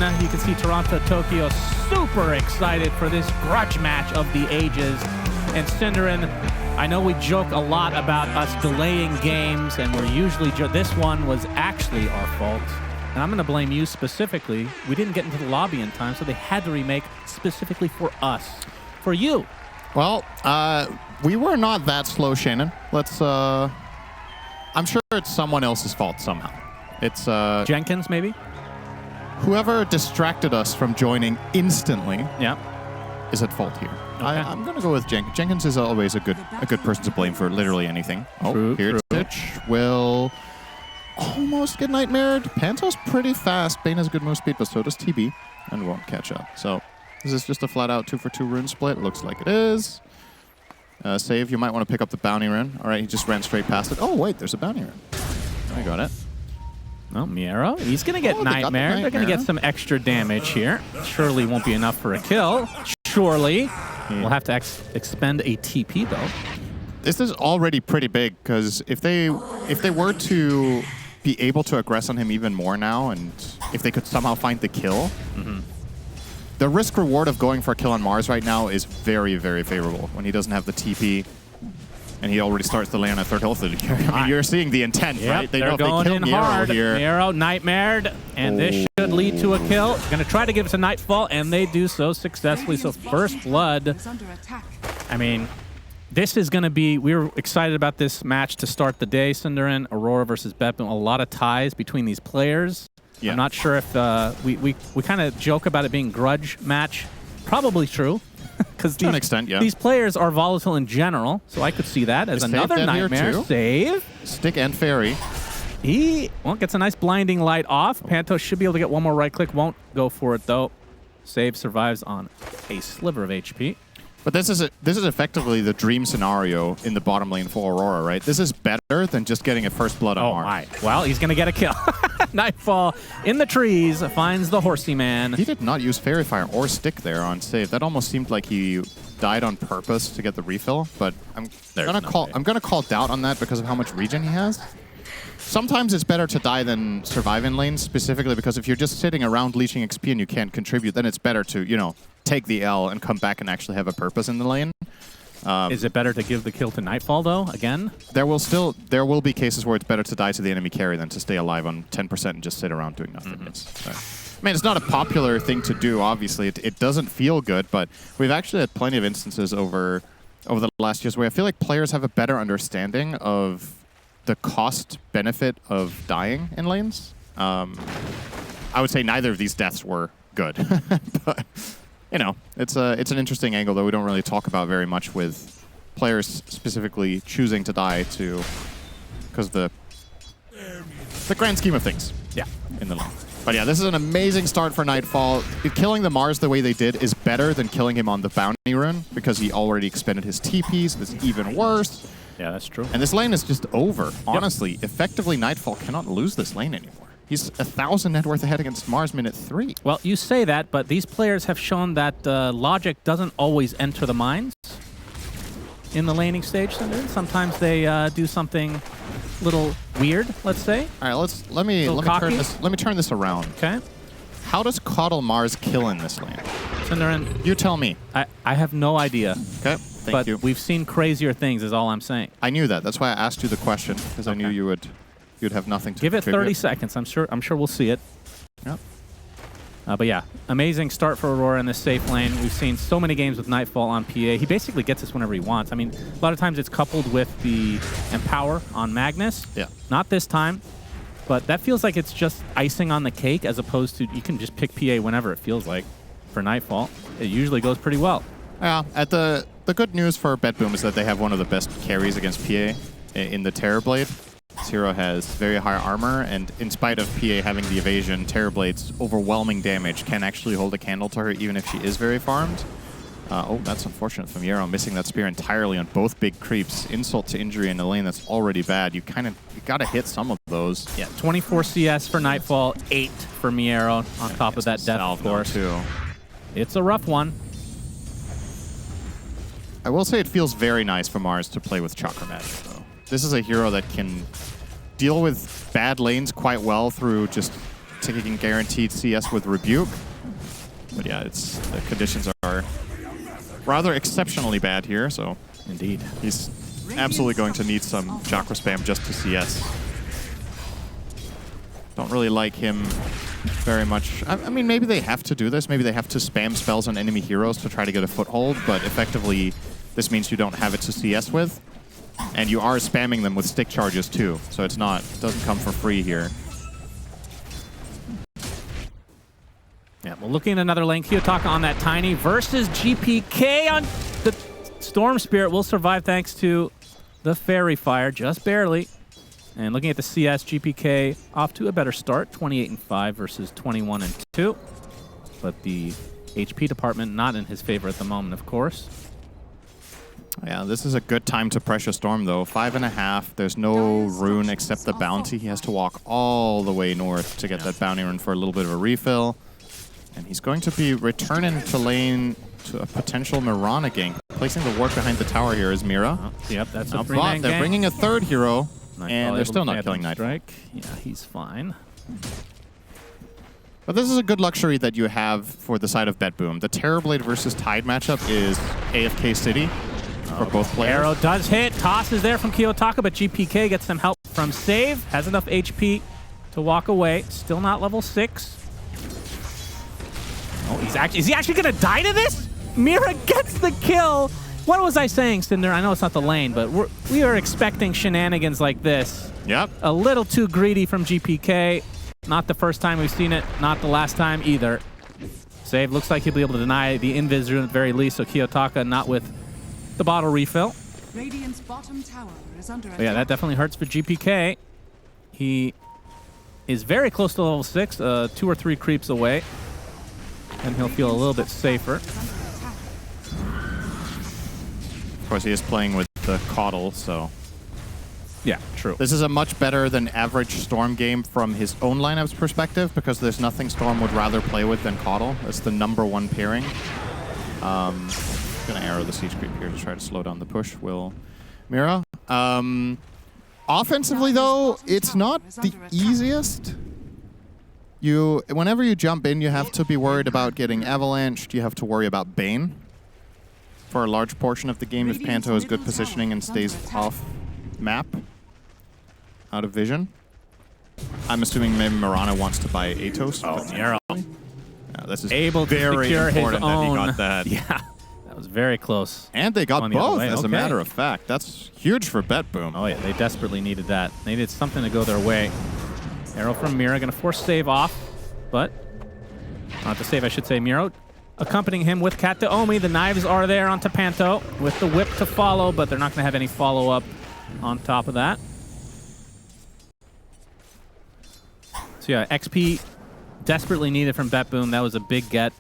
Arena. You can see Toronto, Tokyo super excited for this grudge match of the ages. And Cinderin, I know we joke a lot about us delaying games, and we're usually this one was actually our fault. And I'm going to blame you specifically. We didn't get into the lobby in time, so they had to remake specifically for us. For you. Well, we were not that slow, Shannon. Let's, I'm sure it's someone else's fault somehow. It's, Jenkins, maybe? Whoever distracted us from joining instantly is at fault here. Okay. I'm going to go with Jenkins. Jenkins is always a good person to blame for literally anything. True, here Stitch will almost get nightmared. Panto's pretty fast. Bane has a good move speed, but so does TB, and won't catch up. So is this just a flat-out 2-for-2 rune split? Looks like it is. Save, you might want to pick up the bounty rune. All right, he just ran straight past it. Oh, wait, there's a bounty rune. I got it. Oh, Miero, he's going to get Nightmare. They're going to get some extra damage here. Surely won't be enough for a kill. Surely. We'll have to expend a TP, though. This is already pretty big, because if they were to be able to aggress on him even more now, and if they could somehow find the kill, the risk-reward of going for a kill on Mars right now is very, very favorable when he doesn't have the TP. And he already starts the lane on a third health. I mean, you're seeing the intent, right? They're going in hard. Miero nightmared, and this should lead to a kill. Going to try to give us a Nightfall, and they do so successfully. So first blood. I mean, this is going to be. We were excited about this match to start the day. Cinderin, Aurora versus BetBoom. A lot of ties between these players. Yeah. I'm not sure if we kind of joke about it being grudge match. Probably true. Because to an extent, these players are volatile in general, so I could see that as another nightmare. Save. Stick and Fairy. He gets a nice blinding light off. Panto should be able to get one more right click. Won't go for it, though. Save survives on a sliver of HP. But this is effectively the dream scenario in the bottom lane for Aurora, right? This is better than just getting a first blood on Mars. My. Well, he's going to get a kill. Nightfall in the trees finds the horsey man. He did not use Fairy Fire or Stick there on save. That almost seemed like he died on purpose to get the refill, but I'm gonna call doubt on that because of how much regen he has. Sometimes it's better to die than survive in lanes, specifically because if you're just sitting around leeching XP and you can't contribute, then it's better to, you know, take the L and come back and actually have a purpose in the lane. Is it better to give the kill to Nightfall, though, again? There will be cases where it's better to die to the enemy carry than to stay alive on 10% and just sit around doing nothing. I mean, it's not a popular thing to do, obviously. It doesn't feel good, but we've actually had plenty of instances over the last years where I feel like players have a better understanding of the cost-benefit of dying in lanes. I would say neither of these deaths were good, but... You know, it's an interesting angle that we don't really talk about very much with players specifically choosing to die because the grand scheme of things. Yeah, in the lane. But yeah, this is an amazing start for Nightfall. Killing the Mars the way they did is better than killing him on the bounty rune because he already expended his TP, so it's even worse. Yeah, that's true. And this lane is just over. Honestly, effectively, Nightfall cannot lose this lane anymore. He's 1,000 net worth ahead against Mars minute 3. Well, you say that, but these players have shown that logic doesn't always enter the minds in the laning stage. Sometimes they do something a little weird, let's say. All right, let me turn this around. Okay. How does Coddle Mars kill in this lane? Cinderin, you tell me. I have no idea. Okay, thank you. But we've seen crazier things, is all I'm saying. I knew that. That's why I asked you the question, because I knew you'd have nothing to give it contribute. 30 seconds. I'm sure we'll see it. Yep. But yeah, amazing start for Aurora in this safe lane. We've seen so many games with Nightfall on PA. He basically gets this whenever he wants. I mean, a lot of times it's coupled with the Empower on Magnus. Yeah. Not this time, but that feels like it's just icing on the cake as opposed to you can just pick PA whenever it feels like for Nightfall. It usually goes pretty well. Yeah. The good news for BetBoom is that they have one of the best carries against PA in the Terrorblade. This hero has very high armor, and in spite of PA having the evasion, Terrorblade's overwhelming damage can actually hold a candle to her even if she is very farmed. Oh, that's unfortunate from Miero, missing that spear entirely on both big creeps. Insult to injury in a lane that's already bad. You gotta hit some of those. Yeah, 24 CS for Nightfall, 8 for Miero on top of that death, of course. Too. It's a rough one. I will say it feels very nice for Mars to play with Chakra Magic, though. This is a hero that can deal with bad lanes quite well through just taking guaranteed CS with Rebuke. But yeah, the conditions are rather exceptionally bad here, so indeed. He's absolutely going to need some chakra spam just to CS. Don't really like him very much. I mean, maybe they have to do this. Maybe they have to spam spells on enemy heroes to try to get a foothold, but effectively, this means you don't have it to CS with. And you are spamming them with stick charges too, so it doesn't come for free here. Yeah, well, looking at another lane, Kiyotaka on that Tiny versus GPK on the Storm Spirit will survive thanks to the Fairy Fire, just barely. And looking at the CS, GPK off to a better start, 28-5 versus 21-2. But the HP department not in his favor at the moment, of course. Yeah, this is a good time to pressure Storm, though. 5.5. There's no rune except the bounty. He has to walk all the way north to get that bounty rune for a little bit of a refill. And he's going to be returning to lane to a potential Mirana gank. Placing the ward behind the tower here is Mira. Yep, that's a but they're bringing a third hero, and they're still not killing Nightfall. Yeah, he's fine. But this is a good luxury that you have for the side of BetBoom. The Terrorblade versus Tide matchup is AFK City for both players. Arrow does hit. Toss is there from Kiyotaka, but GPK gets some help from Save. Has enough HP to walk away. Still not level 6. Oh, is he actually going to die to this? Mira gets the kill. What was I saying, Cinder? I know it's not the lane, but we are expecting shenanigans like this. Yep. A little too greedy from GPK. Not the first time we've seen it, not the last time either. Save looks like he'll be able to deny the invis rune at the very least, so Kiyotaka not with the bottle refill. Radiant's bottom tower is under attack. Yeah, that definitely hurts for GPK. He is very close to level 6, 2 or 3 creeps away, and he'll feel a little bit safer. Of course, he is playing with the Caudle, so... Yeah, true. This is a much better than average Storm game from his own lineup's perspective, because there's nothing Storm would rather play with than Caudle. It's the #1 pairing. Gonna arrow the siege creep here to try to slow down the push. Will Mira. Offensively, though, it's not the easiest. Whenever you jump in, you have to be worried about getting avalanched. You have to worry about Bane for a large portion of the game if Panto has good positioning and stays off map, out of vision. I'm assuming maybe Mirana wants to buy Atos. Oh, Nero. This is able to very secure important his own. that he got that. Yeah, that was very close. And they got both, as a Okay. matter of fact. That's huge for BetBoom. Oh yeah, they desperately needed that. They needed something to go their way. Arrow from Mira, gonna force save off, but not to save, I should say. Miro accompanying him with Kat Omi. The knives are there onto Panto with the whip to follow, but they're not gonna have any follow-up on top of that. So yeah, XP desperately needed from BetBoom. That was a big get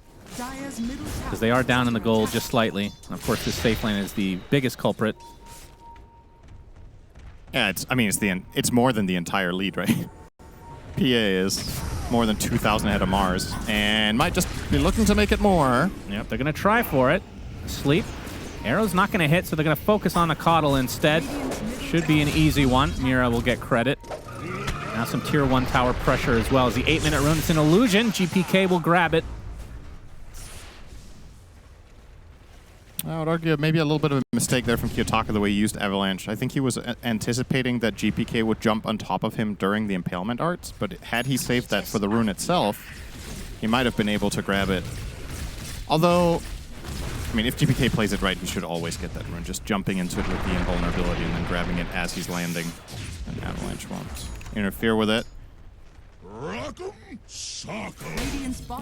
because they are down in the gold just slightly. And of course, this safe lane is the biggest culprit. Yeah, it's more than the entire lead, right? PA is more than 2,000 ahead of Mars and might just be looking to make it more. Yep, they're gonna try for it. Sleep. Arrow's not gonna hit, so they're gonna focus on the Caudle instead. Should be an easy one. Mira will get credit. Now some tier 1 tower pressure as well as the 8-minute rune. It's an illusion. GPK will grab it. I would argue maybe a little bit of a mistake there from Kiyotaka the way he used Avalanche. I think he was anticipating that GPK would jump on top of him during the Impalement arts, but had he saved that for the rune itself, he might have been able to grab it. Although, I mean, if GPK plays it right, he should always get that rune, just jumping into it with the invulnerability and then grabbing it as he's landing. And Avalanche won't interfere with it.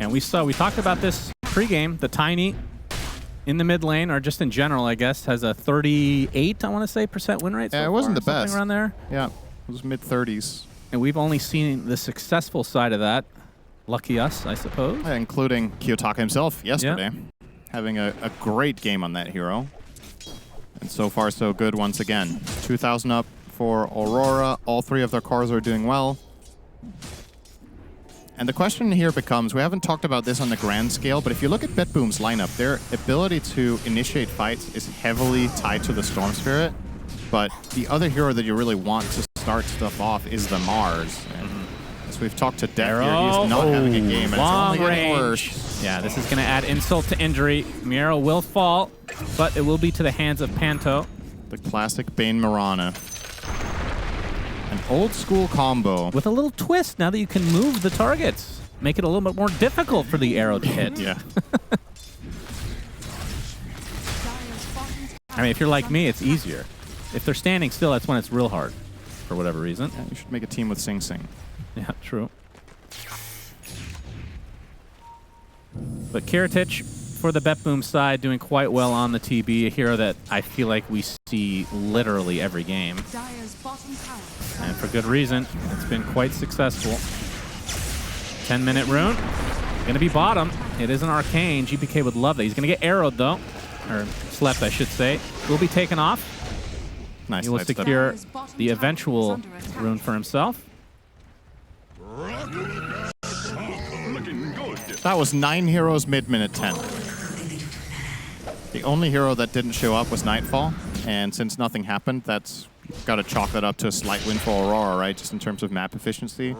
And we talked about this pregame. The Tiny in the mid lane, or just in general, I guess, has a 38, I want to say, % win rate. Yeah, so it wasn't far, the best. Something around there. Yeah, it was mid-30s. And we've only seen the successful side of that. Lucky us, I suppose. Yeah, including Kiyotaka himself yesterday. Having a great game on that hero. And so far, so good once again. 2,000 up for Aurora. All 3 of their cores are doing well. And the question here becomes, we haven't talked about this on the grand scale, but if you look at BetBoom's lineup, their ability to initiate fights is heavily tied to the Storm Spirit. But the other hero that you really want to start stuff off is the Mars. And As we've talked to Death here, Miero. he's not having a game, and it's Long only getting range. worse. Yeah, this is going to add insult to injury. Miero will fall, but it will be to the hands of Panto. The classic Bane Mirana. An old school combo. With a little twist now that you can move the targets. Make it a little bit more difficult for the arrow to hit. Yeah. I mean, if you're like me, it's easier. If they're standing still, that's when it's real hard, for whatever reason. Yeah, you should make a team with Sing Sing. Yeah, true. But Kiritich, for the BetBoom side, doing quite well on the TB, a hero that I feel like we see literally every game. And for good reason. It's been quite successful. 10-minute rune. Going to be bottom. It is an arcane. GPK would love that. He's going to get arrowed, though. Or slept, I should say. Will be taken off. Nice. He will secure the eventual rune for himself. That was 9 heroes mid-minute 10. The only hero that didn't show up was Nightfall, and since nothing happened, that's got to chalk that up to a slight win for Aurora, right? Just in terms of map efficiency.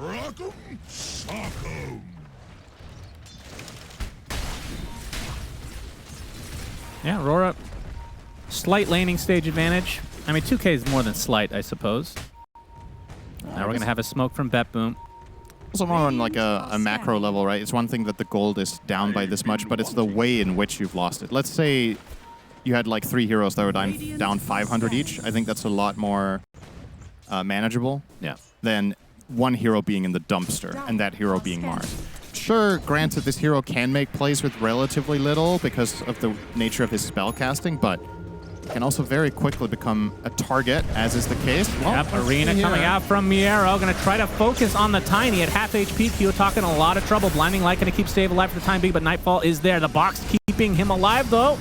Yeah, Aurora, slight laning stage advantage. I mean, 2K is more than slight, I suppose. Now we're going to have a smoke from BetBoom. Also more on like a macro level, right? It's one thing that the gold is down by this much, but it's the way in which you've lost it. Let's say you had like 3 heroes that were down 500 each. I think that's a lot more manageable than one hero being in the dumpster and that hero being Mars. Sure, granted, this hero can make plays with relatively little because of the nature of his spell casting, but can also very quickly become a target, as is the case. Well, yep, Arena coming out from Miero. Going to try to focus on the Tiny at half HP. Kiyotaka in a lot of trouble. Blinding Light going to keep Save alive for the time being, but Nightfall is there. The box keeping him alive, though.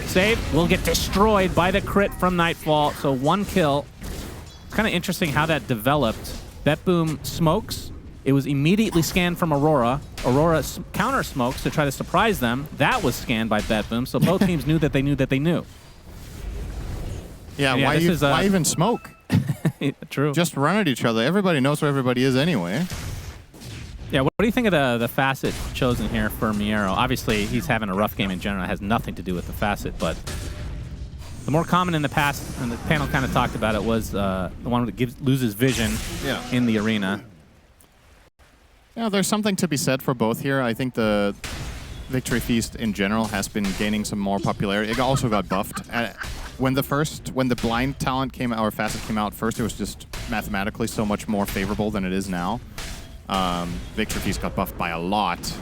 Save will get destroyed by the crit from Nightfall, so 1 kill. It's kind of interesting how that developed. BetBoom smokes. It was immediately scanned from Aurora. Aurora counter smokes to try to surprise them. That was scanned by BetBoom, so both teams knew that they knew that they knew. Yeah, why even smoke? True. Just run at each other. Everybody knows where everybody is anyway. Yeah, what do you think of the facet chosen here for Miero? Obviously, he's having a rough game in general. It has nothing to do with the facet, but the more common in the past, and the panel kind of talked about it, was the one that loses vision in the arena. Yeah, there's something to be said for both here. I think the Victory Feast in general has been gaining some more popularity. It also got buffed. When the blind talent came out, or facet came out first, it was just mathematically so much more favorable than it is now. Victory Feast got buffed by a lot.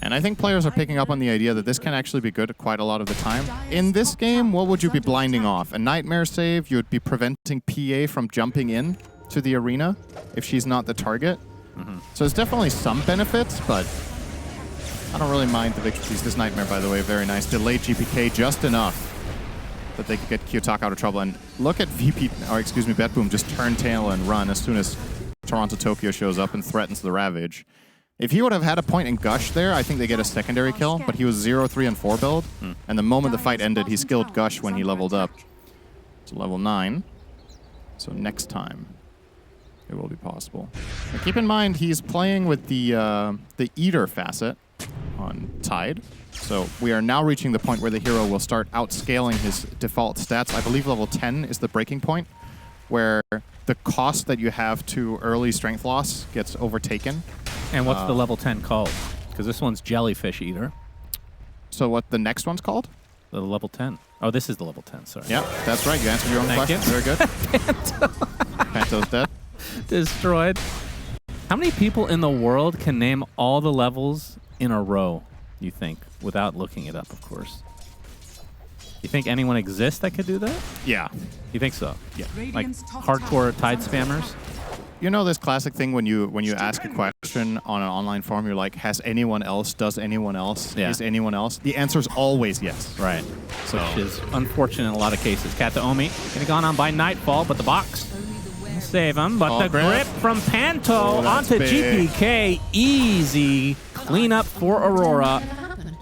And I think players are picking up on the idea that this can actually be good quite a lot of the time. In this game, what would you be blinding off? A Nightmare save, you would be preventing PA from jumping in to the arena if she's not the target. So there's definitely some benefits, but I don't really mind the Victory Feast. This Nightmare, by the way, very nice. Delayed GPK just enough that they could get Kiyotaka out of trouble. And look at BetBoom just turn tail and run as soon as Toronto Tokyo shows up and threatens the Ravage. If he would have had a point in Gush there, I think they get a secondary kill, but he was 0, 3, and 4 build. And the moment the fight ended, he skilled Gush when he leveled up to level 9. So next time, it will be possible. Now keep in mind, he's playing with the Eater facet on Tide. So we are now reaching the point where the hero will start outscaling his default stats. I believe level 10 is the breaking point, where the cost that you have to early strength loss gets overtaken. And what's the level 10 called? Because this one's Jellyfish Eater. So what the next one's called? The level 10. Oh, this is the level 10, sorry. Yeah, that's right. You answered your own Thank question. you. Very good. Panto's dead. Destroyed. How many people in the world can name all the levels in a row, you think, without looking it up, of course? You think anyone exists that could do that? Yeah. You think so? Yeah. Like hardcore Tide spammers? You know this classic thing when you ask a question on an online forum, you're like, has anyone else? Does anyone else? Yeah. Is anyone else? The answer is always yes. Right. Which is unfortunate in a lot of cases. Kataomi getting gone on by Nightfall, but the box will save him. But the grip from Panto onto big. GPK. Easy cleanup for Aurora.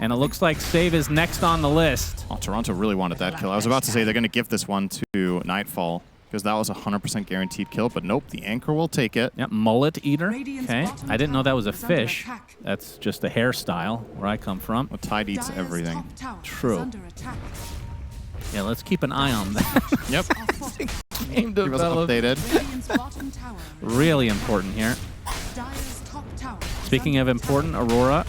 And it looks like Save is next on the list. Oh, Toronto really wanted that kill. I was about to say they're going to give this one to Nightfall. because that was a 100% guaranteed kill, but nope, the Anchor will take it. Yep, Mullet Eater. Okay, I didn't know that was a fish. That's just a hairstyle where I come from. The Tide eats everything. True. Yeah, let's keep an eye on that. Yep. Game He was updated. Really important here. Speaking of important, Aurora.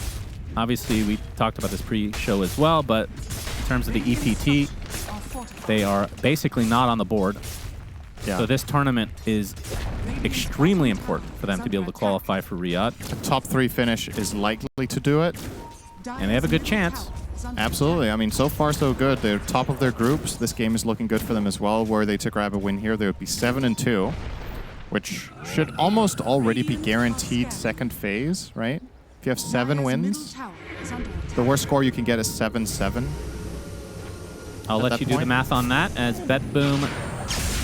Obviously, we talked about this pre-show as well, but in terms of the EPT, they are basically not on the board. Yeah. So this tournament is extremely important for them to be able to qualify for Riyadh. The top 3 finish is likely to do it. And they have a good chance. Absolutely. I mean, so far so good. They're top of their groups. This game is looking good for them as well. Were they to grab a win here, they would be 7-2, which should almost already be guaranteed second phase, right? If you have 7 wins, the worst score you can get is 7-7. I'll let you do the math on that as BetBoom.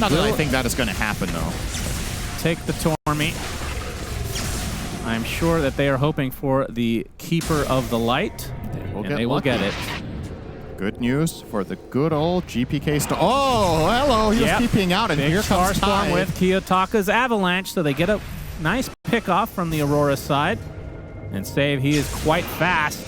Not that I think that is going to happen, though. Take the Tormy. I'm sure that they are hoping for the Keeper of the Light, and they will get it. Good news for the good old GPK star. Oh, hello! He was keeping out, and here comes Tide with Kiyotaka's Avalanche, so they get a nice pick-off from the Aurora side. And Save, he is quite fast.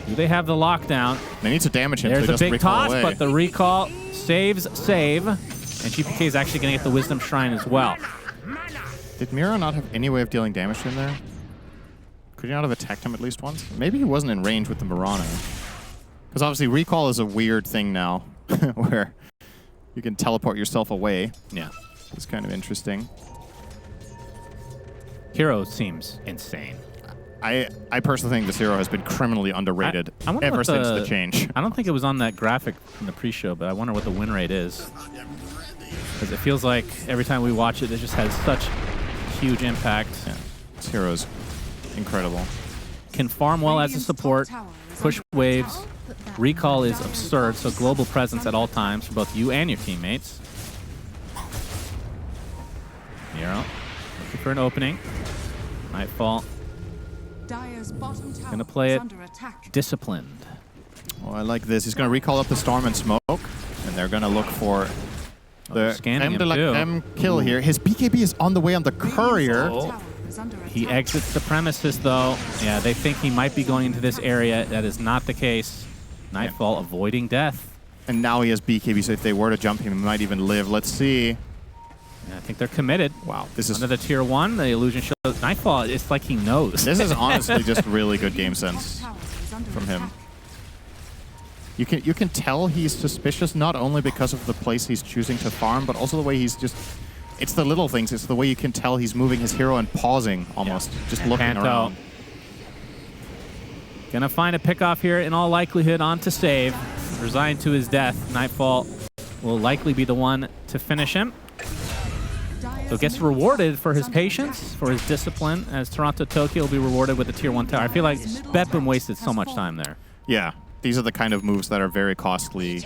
Do they have the lockdown? They need to damage him. There's a big toss, but the recall saves Save. And GPK is actually going to get the Wisdom Shrine as well. Did Mira not have any way of dealing damage to him there? Could he not have attacked him at least once? Maybe he wasn't in range with the Mirana. Because obviously recall is a weird thing now, where you can teleport yourself away. Yeah. It's kind of interesting. Hero seems insane. I personally think this hero has been criminally underrated ever since the change. I don't think it was on that graphic from the pre-show, but I wonder what the win rate is. Because it feels like every time we watch it, it just has such huge impact. Yeah. This hero's incredible. Can farm well as a support, push waves. Recall is absurd, so global presence at all times for both you and your teammates. Nero looking for an opening. Nightfall. Gonna play it disciplined. Oh, I like this. He's gonna recall up the Storm and Smoke, and they're gonna look for the creme de la creme kill here. His BKB is on the way on the Courier. Oh. He exits the premises, though. Yeah, they think he might be going into this area. That is not the case. Nightfall avoiding death. And now he has BKB, so if they were to jump him, he might even live. Let's see. Yeah, I think they're committed. Wow. This is under the tier 1. The illusion shows Nightfall. It's like he knows. This is honestly just really good game sense from him. You can tell he's suspicious not only because of the place he's choosing to farm, but also the way he's just... It's the little things. It's the way you can tell he's moving his hero and pausing almost, just looking around. Gonna find a pickoff here in all likelihood onto Save. Resigned to his death. Nightfall will likely be the one to finish him. So gets rewarded for his patience, for his discipline, as Toronto Tokyo will be rewarded with a tier 1 tower. I feel like BetBoom wasted so much time there. Yeah, these are the kind of moves that are very costly.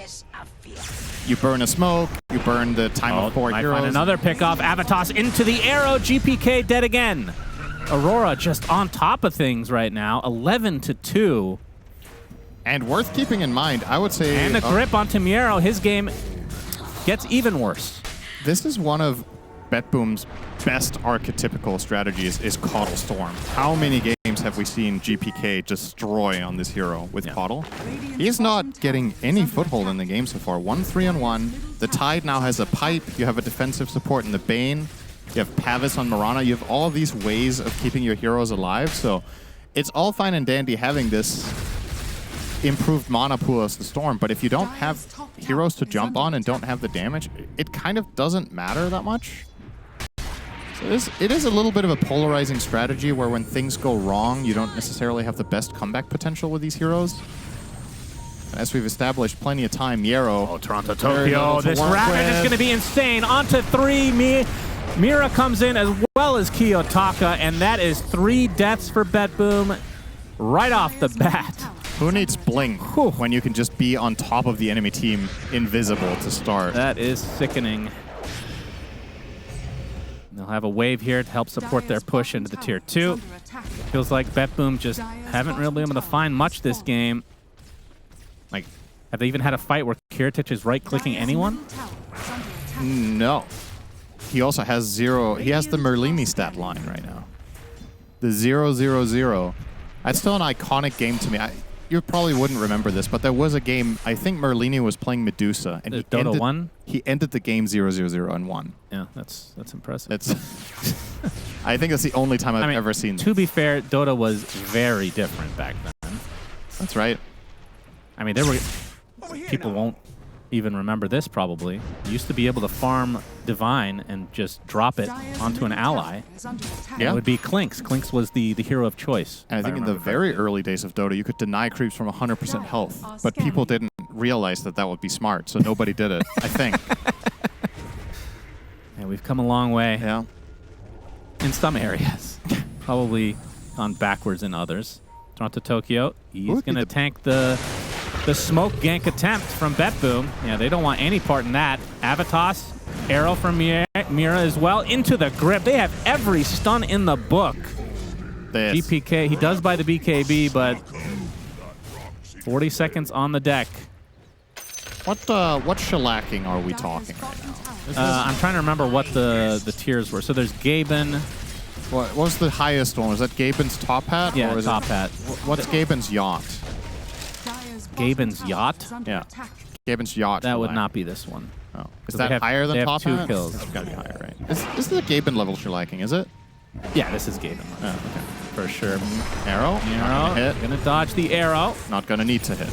You burn a smoke, you burn the time of 4 heroes. Find another pickoff. Avatos into the arrow. GPK dead again. Aurora just on top of things right now. 11-2. And worth keeping in mind, I would say... And the grip onto Miero. His game gets even worse. This is one of BetBoom's best archetypical strategies is Caudal Storm. How many games have we seen GPK destroy on this hero with Caudal? He's not getting any foothold in the game so far. 1-3-1. The Tide now has a pipe. You have a defensive support in the Bane. You have Pavis on Mirana. You have all of these ways of keeping your heroes alive. So it's all fine and dandy having this improved mana pool as the Storm. But if you don't have heroes to jump on and don't have the damage, it kind of doesn't matter that much. It is a little bit of a polarizing strategy where when things go wrong, you don't necessarily have the best comeback potential with these heroes. And as we've established plenty of time, Miero. Oh, Toronto Tokyo. This Ravage is going to be insane. On to 3. Mira comes in as well as Kiyotaka, and that is 3 deaths for BetBoom right off the bat. Who needs Blink when you can just be on top of the enemy team invisible to start? That is sickening. They'll have a wave here to help support their push into the tier 2. Feels like BetBoom just haven't really been able to find much this game. Like, have they even had a fight where Kiritich is right-clicking anyone? No. he also has 0. He has the Merlini stat line right now. The 0-0-0. That's still an iconic game to me. You probably wouldn't remember this, but there was a game, I think Merlini was playing Medusa, and Dota 1? He ended the game 0-0-0 and won. Yeah, that's impressive. I think that's the only time I've ever seen this. To be fair, Dota was very different back then. That's right. I mean, there were people won't even remember this probably. You used to be able to farm Divine and just drop it onto an ally. Yeah. It would be Clinks. Clinks was the hero of choice. And I think in the very early days of Dota, you could deny creeps from 100% health, but people didn't realize that that would be smart, so nobody did it, I think. And we've come a long way. Yeah. In some areas. Probably gone backwards in others. Toronto Tokyo, he's going to tank the smoke gank attempt from BetBoom. Yeah, they don't want any part in that. Avatos, arrow from Mira as well, into the grip. They have every stun in the book. GPK, he does buy the BKB, but 40 seconds on the deck. What shellacking are we talking right now? I'm trying to remember what the tiers were. So there's Gaben. What was the highest one? Was that Gaben's top hat? Yeah, or is top hat. What's Gaben's yacht? Gaben's yacht? Yeah. Gaben's yacht. That would not be this one. Oh. Is that higher than top hat? They have 2 kills. It's got to be higher, right? Is the Gaben level shellacking, is it? Yeah, this is Gaben. Oh, okay. For sure. Arrow. Gonna dodge the arrow. Not gonna need to hit.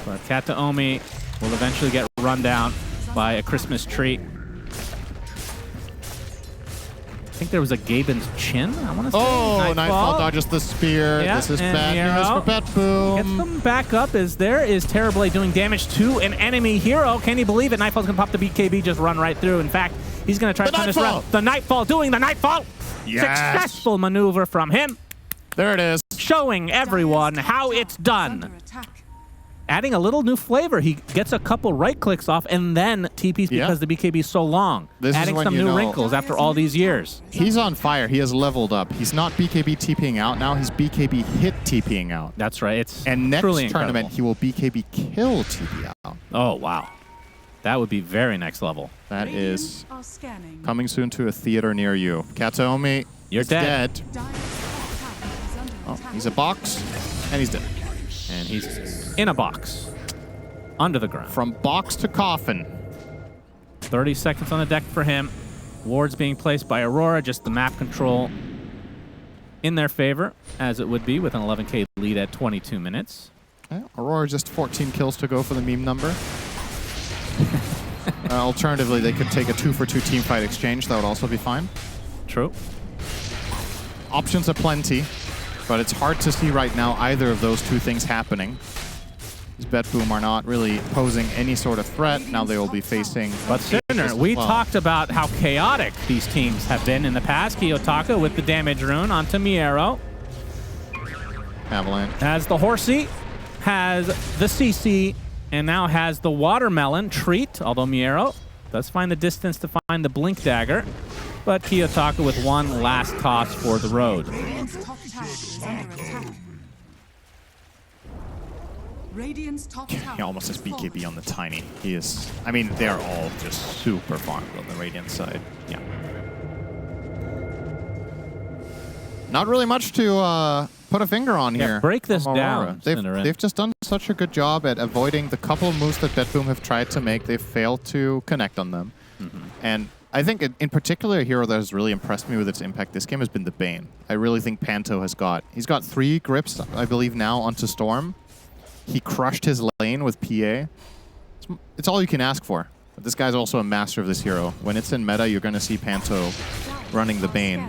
But Kataomi will eventually get run down by a Christmas tree. I think there was a Gaben's chin, I want to say. Oh, Nightfall dodges the spear. Yeah, this is bad news for BetBoom. Gets them back up as there is Terrorblade doing damage to an enemy hero. Can you believe it? Nightfall's going to pop the BKB, just run right through. In fact, he's going to try to turn this around. The Nightfall doing the Nightfall. Yes. Successful maneuver from him. There it is. Showing everyone how it's done. Adding a little new flavor. He gets a couple right clicks off and then TPs because the BKB is so long. Adding some new wrinkles after all these years. He's on fire. He has leveled up. He's not BKB TPing out now. He's BKB hit TPing out. That's right. It's and next truly tournament, incredible. he will BKB kill TP out. Oh, wow. That would be very next level. That is coming soon to a theater near you. Kataomi, you're dead. Oh, he's a box, and he's dead. And he's in a box, under the ground. From box to coffin. 30 seconds on the deck for him. Wards being placed by Aurora, just the map control in their favor, as it would be with an 11K lead at 22 minutes. Okay. Aurora just 14 kills to go for the meme number. Alternatively, they could take a 2-for-2 teamfight exchange. That would also be fine. True. Options are plenty, but it's hard to see right now either of those two things happening. These BetBoom are not really posing any sort of threat. Now they will be facing... But Sinner, we talked about how chaotic these teams have been in the past. Kiyotaka with the damage rune onto Miero. Avalanche. Has the Horsey, has the CC, and now has the Watermelon treat, although Miero does find the distance to find the Blink Dagger. But Kiyotaka with one last toss for the road. He almost has BKB on the Tiny. He is... I mean, they're all just super farmed on the Radiant side. Yeah. Not really much to put a finger on here. Break this down. They've just done such a good job at avoiding the couple of moves that BetBoom have tried to make. They've failed to connect on them. And I think in particular a hero that has really impressed me with its impact this game has been the Bane. I really think Panto has got... He's got 3 grips, I believe, now onto Storm. He crushed his lane with PA. It's all you can ask for. But this guy's also a master of this hero. When it's in meta, you're going to see Panto running the Bane.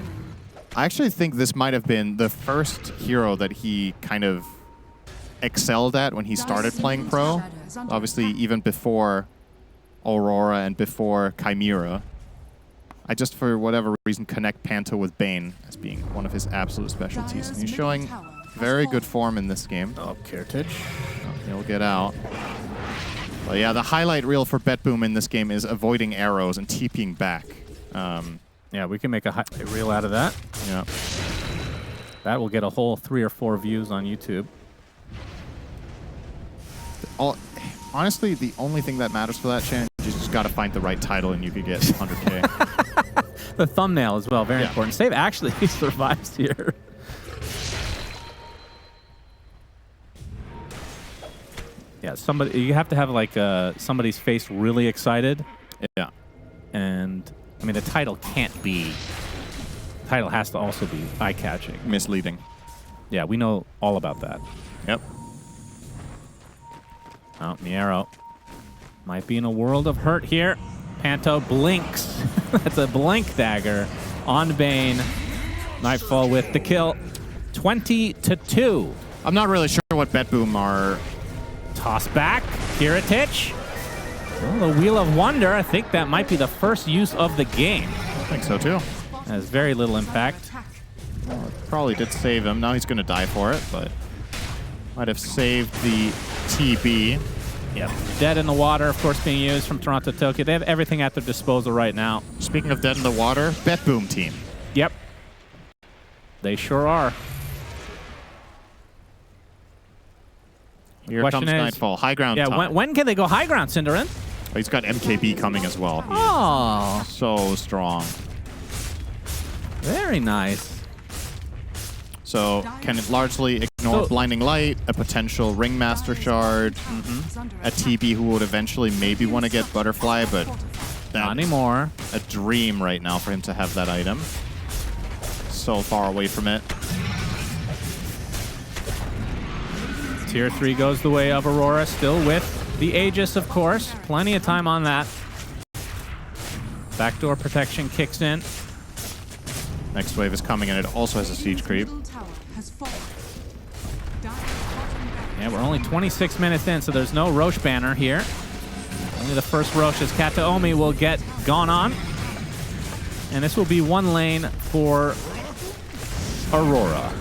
I actually think this might have been the first hero that he kind of excelled at when he started playing pro. Obviously, even before Aurora and before Chimera. I just, for whatever reason, connect Panto with Bane as being one of his absolute specialties. And he's showing very good form in this game. Oh, Kertage. He'll get out. But yeah, the highlight reel for BetBoom in this game is avoiding arrows and TPing back. Yeah, we can make a highlight reel out of that. Yeah. That will get a whole 3 or 4 views on YouTube. Honestly, the only thing that matters for that change You just got to find the right title and you could get 100K. The thumbnail as well, very important. Save actually survives here. Yeah, somebody, you have to have like somebody's face really excited. Yeah. And I mean, the title can't be, the title has to also be eye-catching. Misleading. Yeah, we know all about that. Yep. Oh, Miero might be in a world of hurt here. Panto blinks. That's a blink dagger on Bane. Nightfall with the kill. 20-2. I'm not really sure what BetBoom are. Toss back. Kiritich. Well, the Wheel of Wonder. I think that might be the first use of the game. I think so too. Has very little impact. Well, it probably did save him. Now he's going to die for it, but might have saved the TB. Yep. Dead in the Water, of course, being used from Toronto Tokyo. They have everything at their disposal right now. Speaking of Dead in the Water, BetBoom team. Yep. They sure are. Here Question comes is, Nightfall. High ground time. Yeah, when can they go high ground, Cinderin? Oh, he's got MKB coming as well. Oh. So strong. Very nice. So can it largely ignore Blinding Light, a potential Ringmaster Shard, a TB who would eventually maybe want to get Butterfly, but Not anymore. A dream right now for him to have that item. So far away from it. Tier 3 goes the way of Aurora, still with the Aegis, of course. Plenty of time on that. Backdoor protection kicks in. Next wave is coming, and it also has a siege creep. Yeah, we're only 26 minutes in, so there's no Roche banner here. Only the first Roche as Kataomi will get gone on. And this will be one lane for Aurora.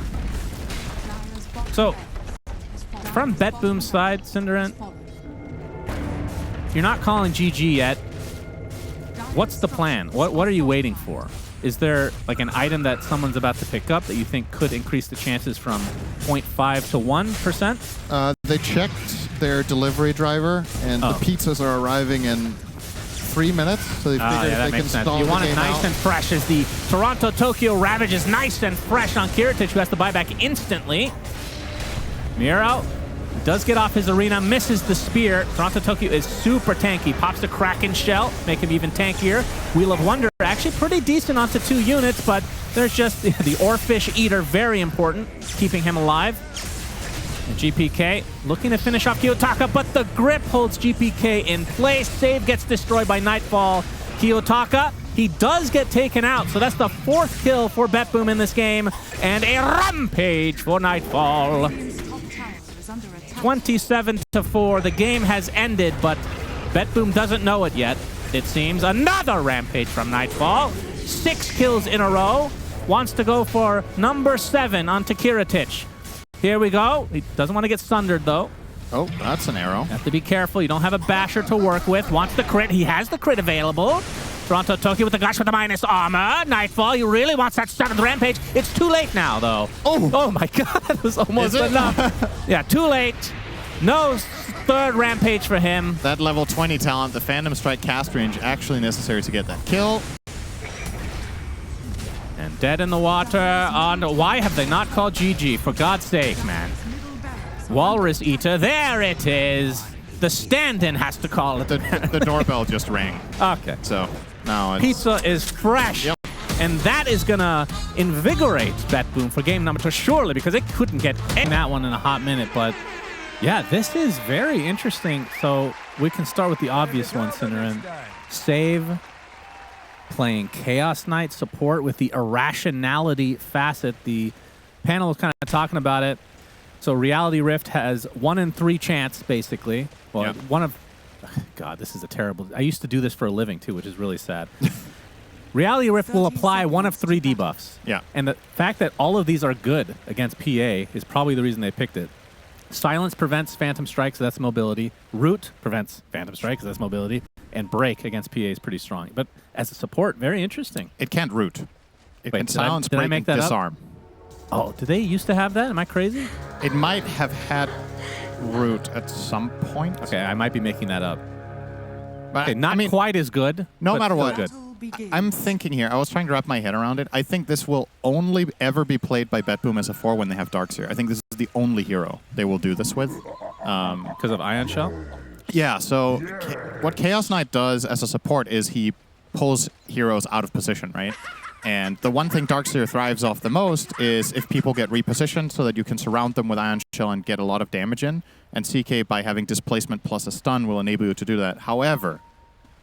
So, from BetBoom's side, Cinderin, you're not calling GG yet. What's the plan? What are you waiting for? Is there like an item that someone's about to pick up that you think could increase the chances from 0.5 to 1%? They checked their delivery driver, and the pizzas are arriving in 3 minutes, so they figured that if they makes can sense. stall You the want it game nice out. and fresh as the Toronto Tokyo Ravage is nice and fresh on Kiritich, who has to buy back instantly. Miero does get off his arena, misses the spear. Toronto Tokyo is super tanky. Pops the Kraken shell, make him even tankier. Wheel of Wonder, actually pretty decent onto 2 units, but there's just the Oarfish Eater, very important, keeping him alive. And GPK looking to finish off Kiyotaka, but the grip holds GPK in place. Save gets destroyed by Nightfall. Kiyotaka, he does get taken out, so that's the 4th kill for BetBoom in this game, and a rampage for Nightfall. 27-4. The game has ended, but BetBoom doesn't know it yet, it seems. Another rampage from Nightfall. 6 kills in a row. Wants to go for number 7 onto Kiritich. Here we go. He doesn't want to get sundered, though. Oh, that's an arrow. Have to be careful. You don't have a basher to work with. Wants the crit. He has the crit available. Toronto Tokyo with the gush with the minus armor. Nightfall, he really wants that 7th rampage. It's too late now, though. Oh my god, that was almost enough. Yeah, too late. No 3rd rampage for him. That level 20 talent, the Phantom Strike cast range, actually necessary to get that kill. And Dead in the Water on... Why have they not called GG? For God's sake, man. Walrus Eater, there it is. The stand-in has to call it. The doorbell just rang. Okay. So now it's... Pizza is fresh. Yep. And that is going to invigorate BetBoom for game number 2, surely, because it couldn't get that one in a hot minute. But yeah, this is very interesting. So we can start with the obvious one, Cinderin. Save playing Chaos Knight support with the irrationality facet. The panel was kind of talking about it. So Reality Rift has 1 in 3 chance, basically. Well, yep. one of... God, this is a terrible... I used to do this for a living, too, which is really sad. Reality Rift will apply 1 of 3 debuffs. Yeah. And the fact that all of these are good against PA is probably the reason they picked it. Silence prevents Phantom Strike, so that's mobility. Root prevents Phantom Strike, so that's mobility. And Break against PA is pretty strong. But as a support, very interesting. It can't root. It Wait, can silence, break, and disarm. Oh, did they used to have that? Am I crazy? It might have had root at some point. Okay, I might be making that up. But Okay, not I mean, quite as good. no but matter still what, good. I'm thinking here, I was trying to wrap my head around it. I think this will only ever be played by BetBoom as a 4 when they have Darkseer. I think this is the only hero they will do this with. Because of Ion Shell? Yeah, so what Chaos Knight does as a support is he pulls heroes out of position, right? And the one thing Darkseer thrives off the most is if people get repositioned so that you can surround them with Ion Shell and get a lot of damage in. And CK, by having displacement plus a stun, will enable you to do that. However,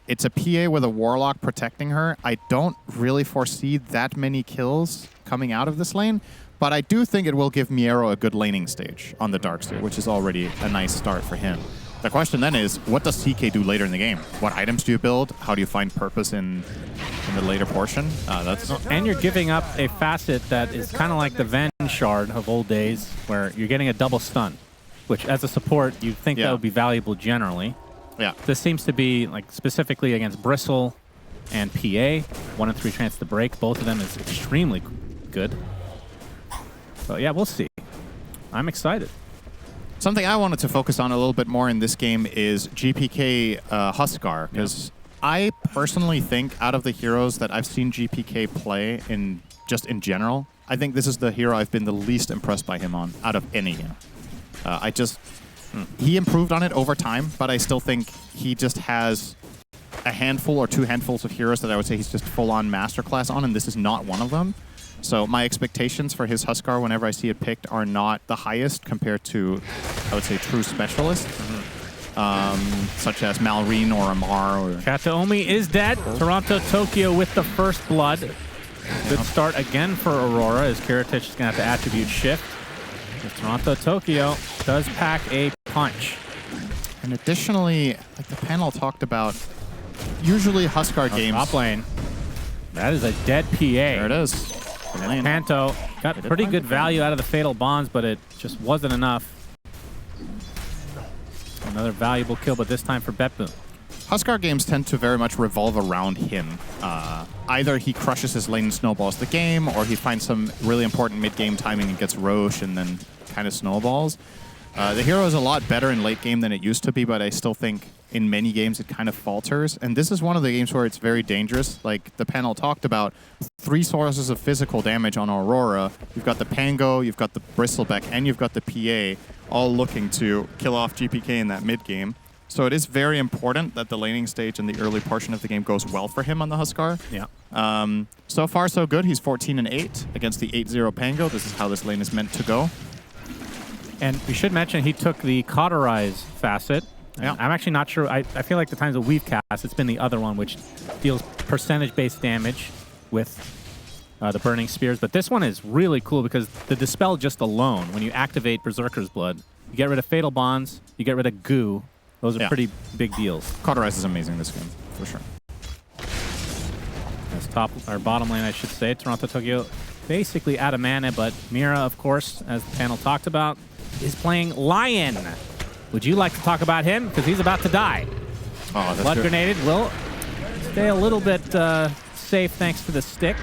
it's a PA with a Warlock protecting her. I don't really foresee that many kills coming out of this lane, but I do think it will give Miero a good laning stage on the Darkseer, which is already a nice start for him. The question then is, what does CK do later in the game? What items do you build? How do you find purpose in the later portion? And you're giving up a facet that is kind of like the Ven Shard of old days, where you're getting a double stun, which as a support, you'd think that would be valuable generally. Yeah. This seems to be like specifically against Bristle and PA. 1 in 3 chance to break. Both of them is extremely good. So yeah, we'll see. I'm excited. Something I wanted to focus on a little bit more in this game is GPK Huskar, because I personally think out of the heroes that I've seen GPK play in general, I think this is the hero I've been the least impressed by him on out of any. He improved on it over time, but I still think he just has a handful or 2 handfuls of heroes that I would say he's just full-on masterclass on, and this is not one of them. So my expectations for his Huskar, whenever I see it picked, are not the highest compared to, I would say, true specialists, such as Malrine or Amar. Or Kataomi is dead. Toronto Tokyo with the first blood. Good start again for Aurora, as Kiritich is going to have to attribute shift. Toronto Tokyo does pack a punch. And additionally, like the panel talked about, usually Huskar games... Top lane. That is a dead PA. There it is. Panto got pretty good value out of the Fatal Bonds, but it just wasn't enough. Another valuable kill, but this time for BetBoom. Huskar games tend to very much revolve around him. Either he crushes his lane and snowballs the game, or he finds some really important mid-game timing and gets Roche and then kind of snowballs. The hero is a lot better in late game than it used to be, but I still think in many games it kind of falters. And this is one of the games where it's very dangerous. Like the panel talked about, 3 sources of physical damage on Aurora. You've got the Pango, you've got the Bristleback, and you've got the PA, all looking to kill off GPK in that mid game. So it is very important that the laning stage and the early portion of the game goes well for him on the Huskar. Yeah. So far, so good. He's 14-8 against the 8-0 Pango. This is how this lane is meant to go. And we should mention he took the Cauterize facet. Yeah. I'm actually not sure. I feel like the times that we've cast, it's been the other one, which deals percentage-based damage with the Burning Spears. But this one is really cool because the Dispel just alone, when you activate Berserker's Blood, you get rid of Fatal Bonds, you get rid of Goo. Those are pretty big deals. Cauterize is amazing this game, for sure. That's top, or bottom lane, I should say. Toronto Tokyo basically out of mana, but Mira, of course, as the panel talked about, is playing Lion. Would you like to talk about him? Because he's about to die. Oh, that's Blood good. Grenaded will stay a little bit safe thanks to the stick.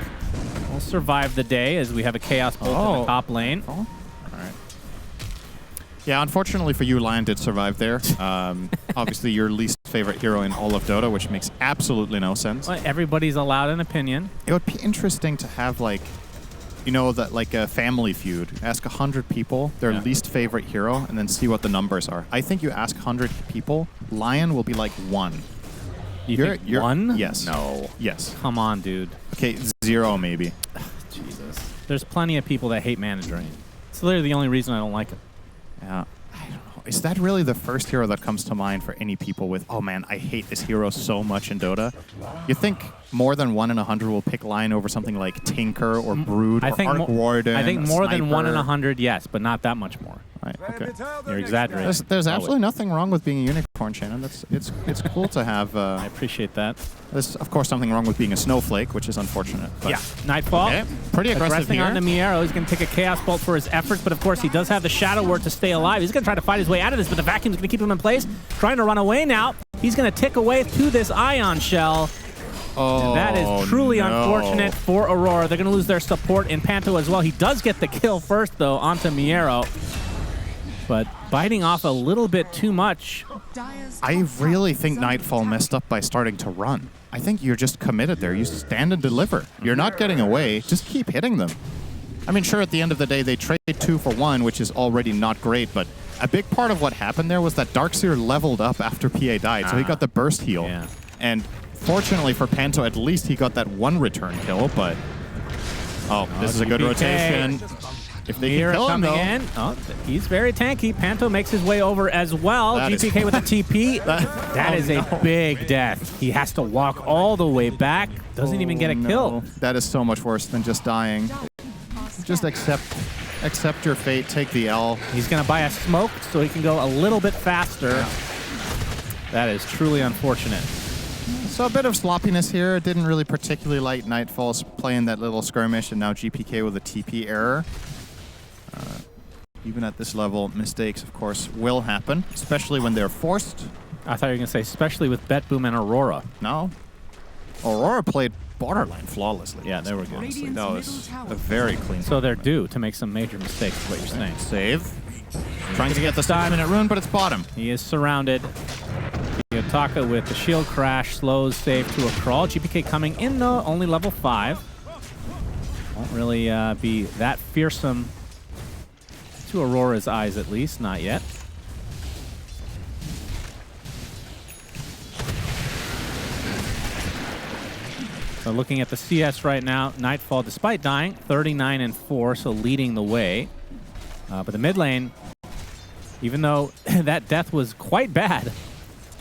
We'll survive the day as we have a Chaos Bolt in the top lane. All right. Yeah, unfortunately for you, Lion did survive there. Obviously, your least favorite hero in all of Dota, which makes absolutely no sense. Well, everybody's allowed an opinion. It would be interesting to have, like, you know, that like a family feud. Ask 100 people their least favorite hero and then see what the numbers are. I think you ask 100 people, Lion will be like 1. You're 1? Yes. No. Yes. Come on, dude. Okay, 0 maybe. Jesus. There's plenty of people that hate Mana Drain. It's literally the only reason I don't like it. Yeah. I don't know. Is that really the first hero that comes to mind for any people with, oh man, I hate this hero so much in Dota? You think more than 1 in 100 will pick Lion over something like Tinker or Brood or Arc Warden? I think more than 1 in Sniper? 100, yes, but not that much more. Right, okay. You're exaggerating. There's absolutely nothing wrong with being a unicorn, Shannon. It's cool to have. I appreciate that. There's of course something wrong with being a snowflake, which is unfortunate. But Yeah, Nightfall. Okay. Pretty aggressive Aggressing here. onto Miero. He's going to take a Chaos Bolt for his efforts, but of course he does have the Shadow Word to stay alive. He's going to try to fight his way out of this, but the Vacuum's going to keep him in place. Trying to run away now. He's going to tick away to this Ion Shell. Oh, And that is truly unfortunate for Aurora. They're going to lose their support in Panto as well. He does get the kill first, though, onto Miero. but biting off a little bit too much. I really think Nightfall messed up by starting to run. I think you're just committed there. You stand and deliver. You're not getting away. Just keep hitting them. I mean, sure, at the end of the day, they trade 2 for 1, which is already not great, but a big part of what happened there was that Darkseer leveled up after PA died, so he got the burst heal. Yeah. And fortunately for Panto, at least he got that 1 return kill, but... Oh, this is a good rotation. If they can kill him, though... In. Oh, he's very tanky. Panto makes his way over as well. GPK with the TP. That is a big death. He has to walk all the way back. Doesn't even get a kill. That is so much worse than just dying. Just accept your fate, take the L. He's going to buy a smoke so he can go a little bit faster. Yeah. That is truly unfortunate. So a bit of sloppiness here. Didn't really particularly like Nightfall's playing that little skirmish, and now GPK with a TP error. Even at this level, mistakes, of course, will happen, especially when they're forced. I thought you were going to say, especially with BetBoom and Aurora. No. Aurora played borderline flawlessly. Yeah, they were good. Honestly. That was a very clean. So they're due to make some major mistakes, is what you're saying. Save. Trying to get the 6-minute rune, but it's bottom. He is surrounded. Kiyotaka with the shield crash, slows save to a crawl. GPK coming in, though, only level 5. Won't really be that fearsome to Aurora's eyes, at least. Not yet. So looking at the CS right now, Nightfall, despite dying, 39-4, so leading the way. But the mid lane, even though that death was quite bad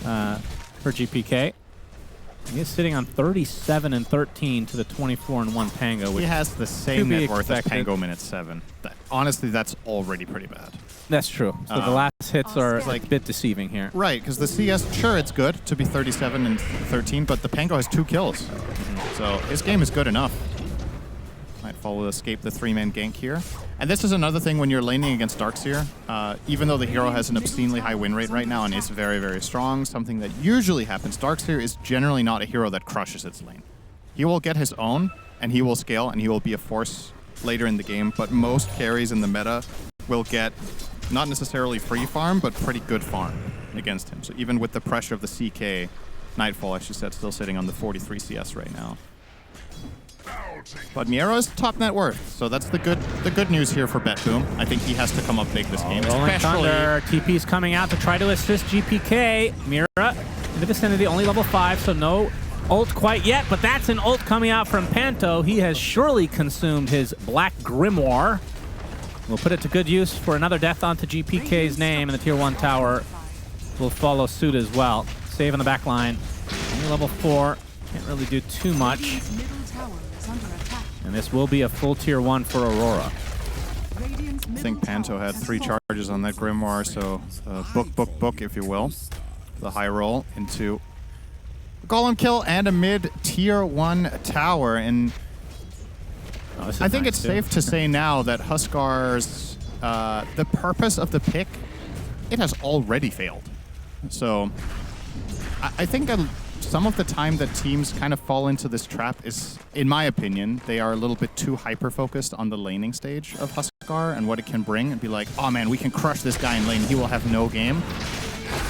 for GPK, he is sitting on 37-13 to the 24-1 Pango. He has the same net worth as Pango minute 7. Honestly, that's already pretty bad. That's true. So the last hits are like a bit deceiving here. Right, because the CS, sure, it's good to be 37-13, but the Pango has 2 kills. So his game is good enough. Nightfall will escape the 3-man gank here. And this is another thing when you're laning against Darkseer. Even though the hero has an obscenely high win rate right now and is very, very strong, something that usually happens, Darkseer is generally not a hero that crushes its lane. He will get his own, and he will scale, and he will be a force later in the game, but most carries in the meta will get not necessarily free farm, but pretty good farm against him. So even with the pressure of the CK, Nightfall, as you said, still sitting on the 43 CS right now. But Miero is top net worth, so that's the good news here for BetBoom. I think he has to come up big this game. Rolling Thunder, TP's coming out to try to assist GPK. Mira in the vicinity, only level 5, so no ult quite yet, but that's an ult coming out from Panto. He has surely consumed his Black Grimoire. We'll put it to good use for another death onto GPK's name, and the Tier 1 tower will follow suit as well. Save on the back line. Only level 4. Can't really do too much. And this will be a full Tier 1 for Aurora. I think Panto had 3 charges on that Grimoire, so book, if you will. The high roll into a Golem kill and a mid Tier 1 tower. And I think it's safe to say now that Huskar's, the purpose of the pick, it has already failed. So I think some of the time that teams kind of fall into this trap is, in my opinion, they are a little bit too hyper-focused on the laning stage of Huskar and what it can bring, and be like, oh man, we can crush this guy in lane, he will have no game.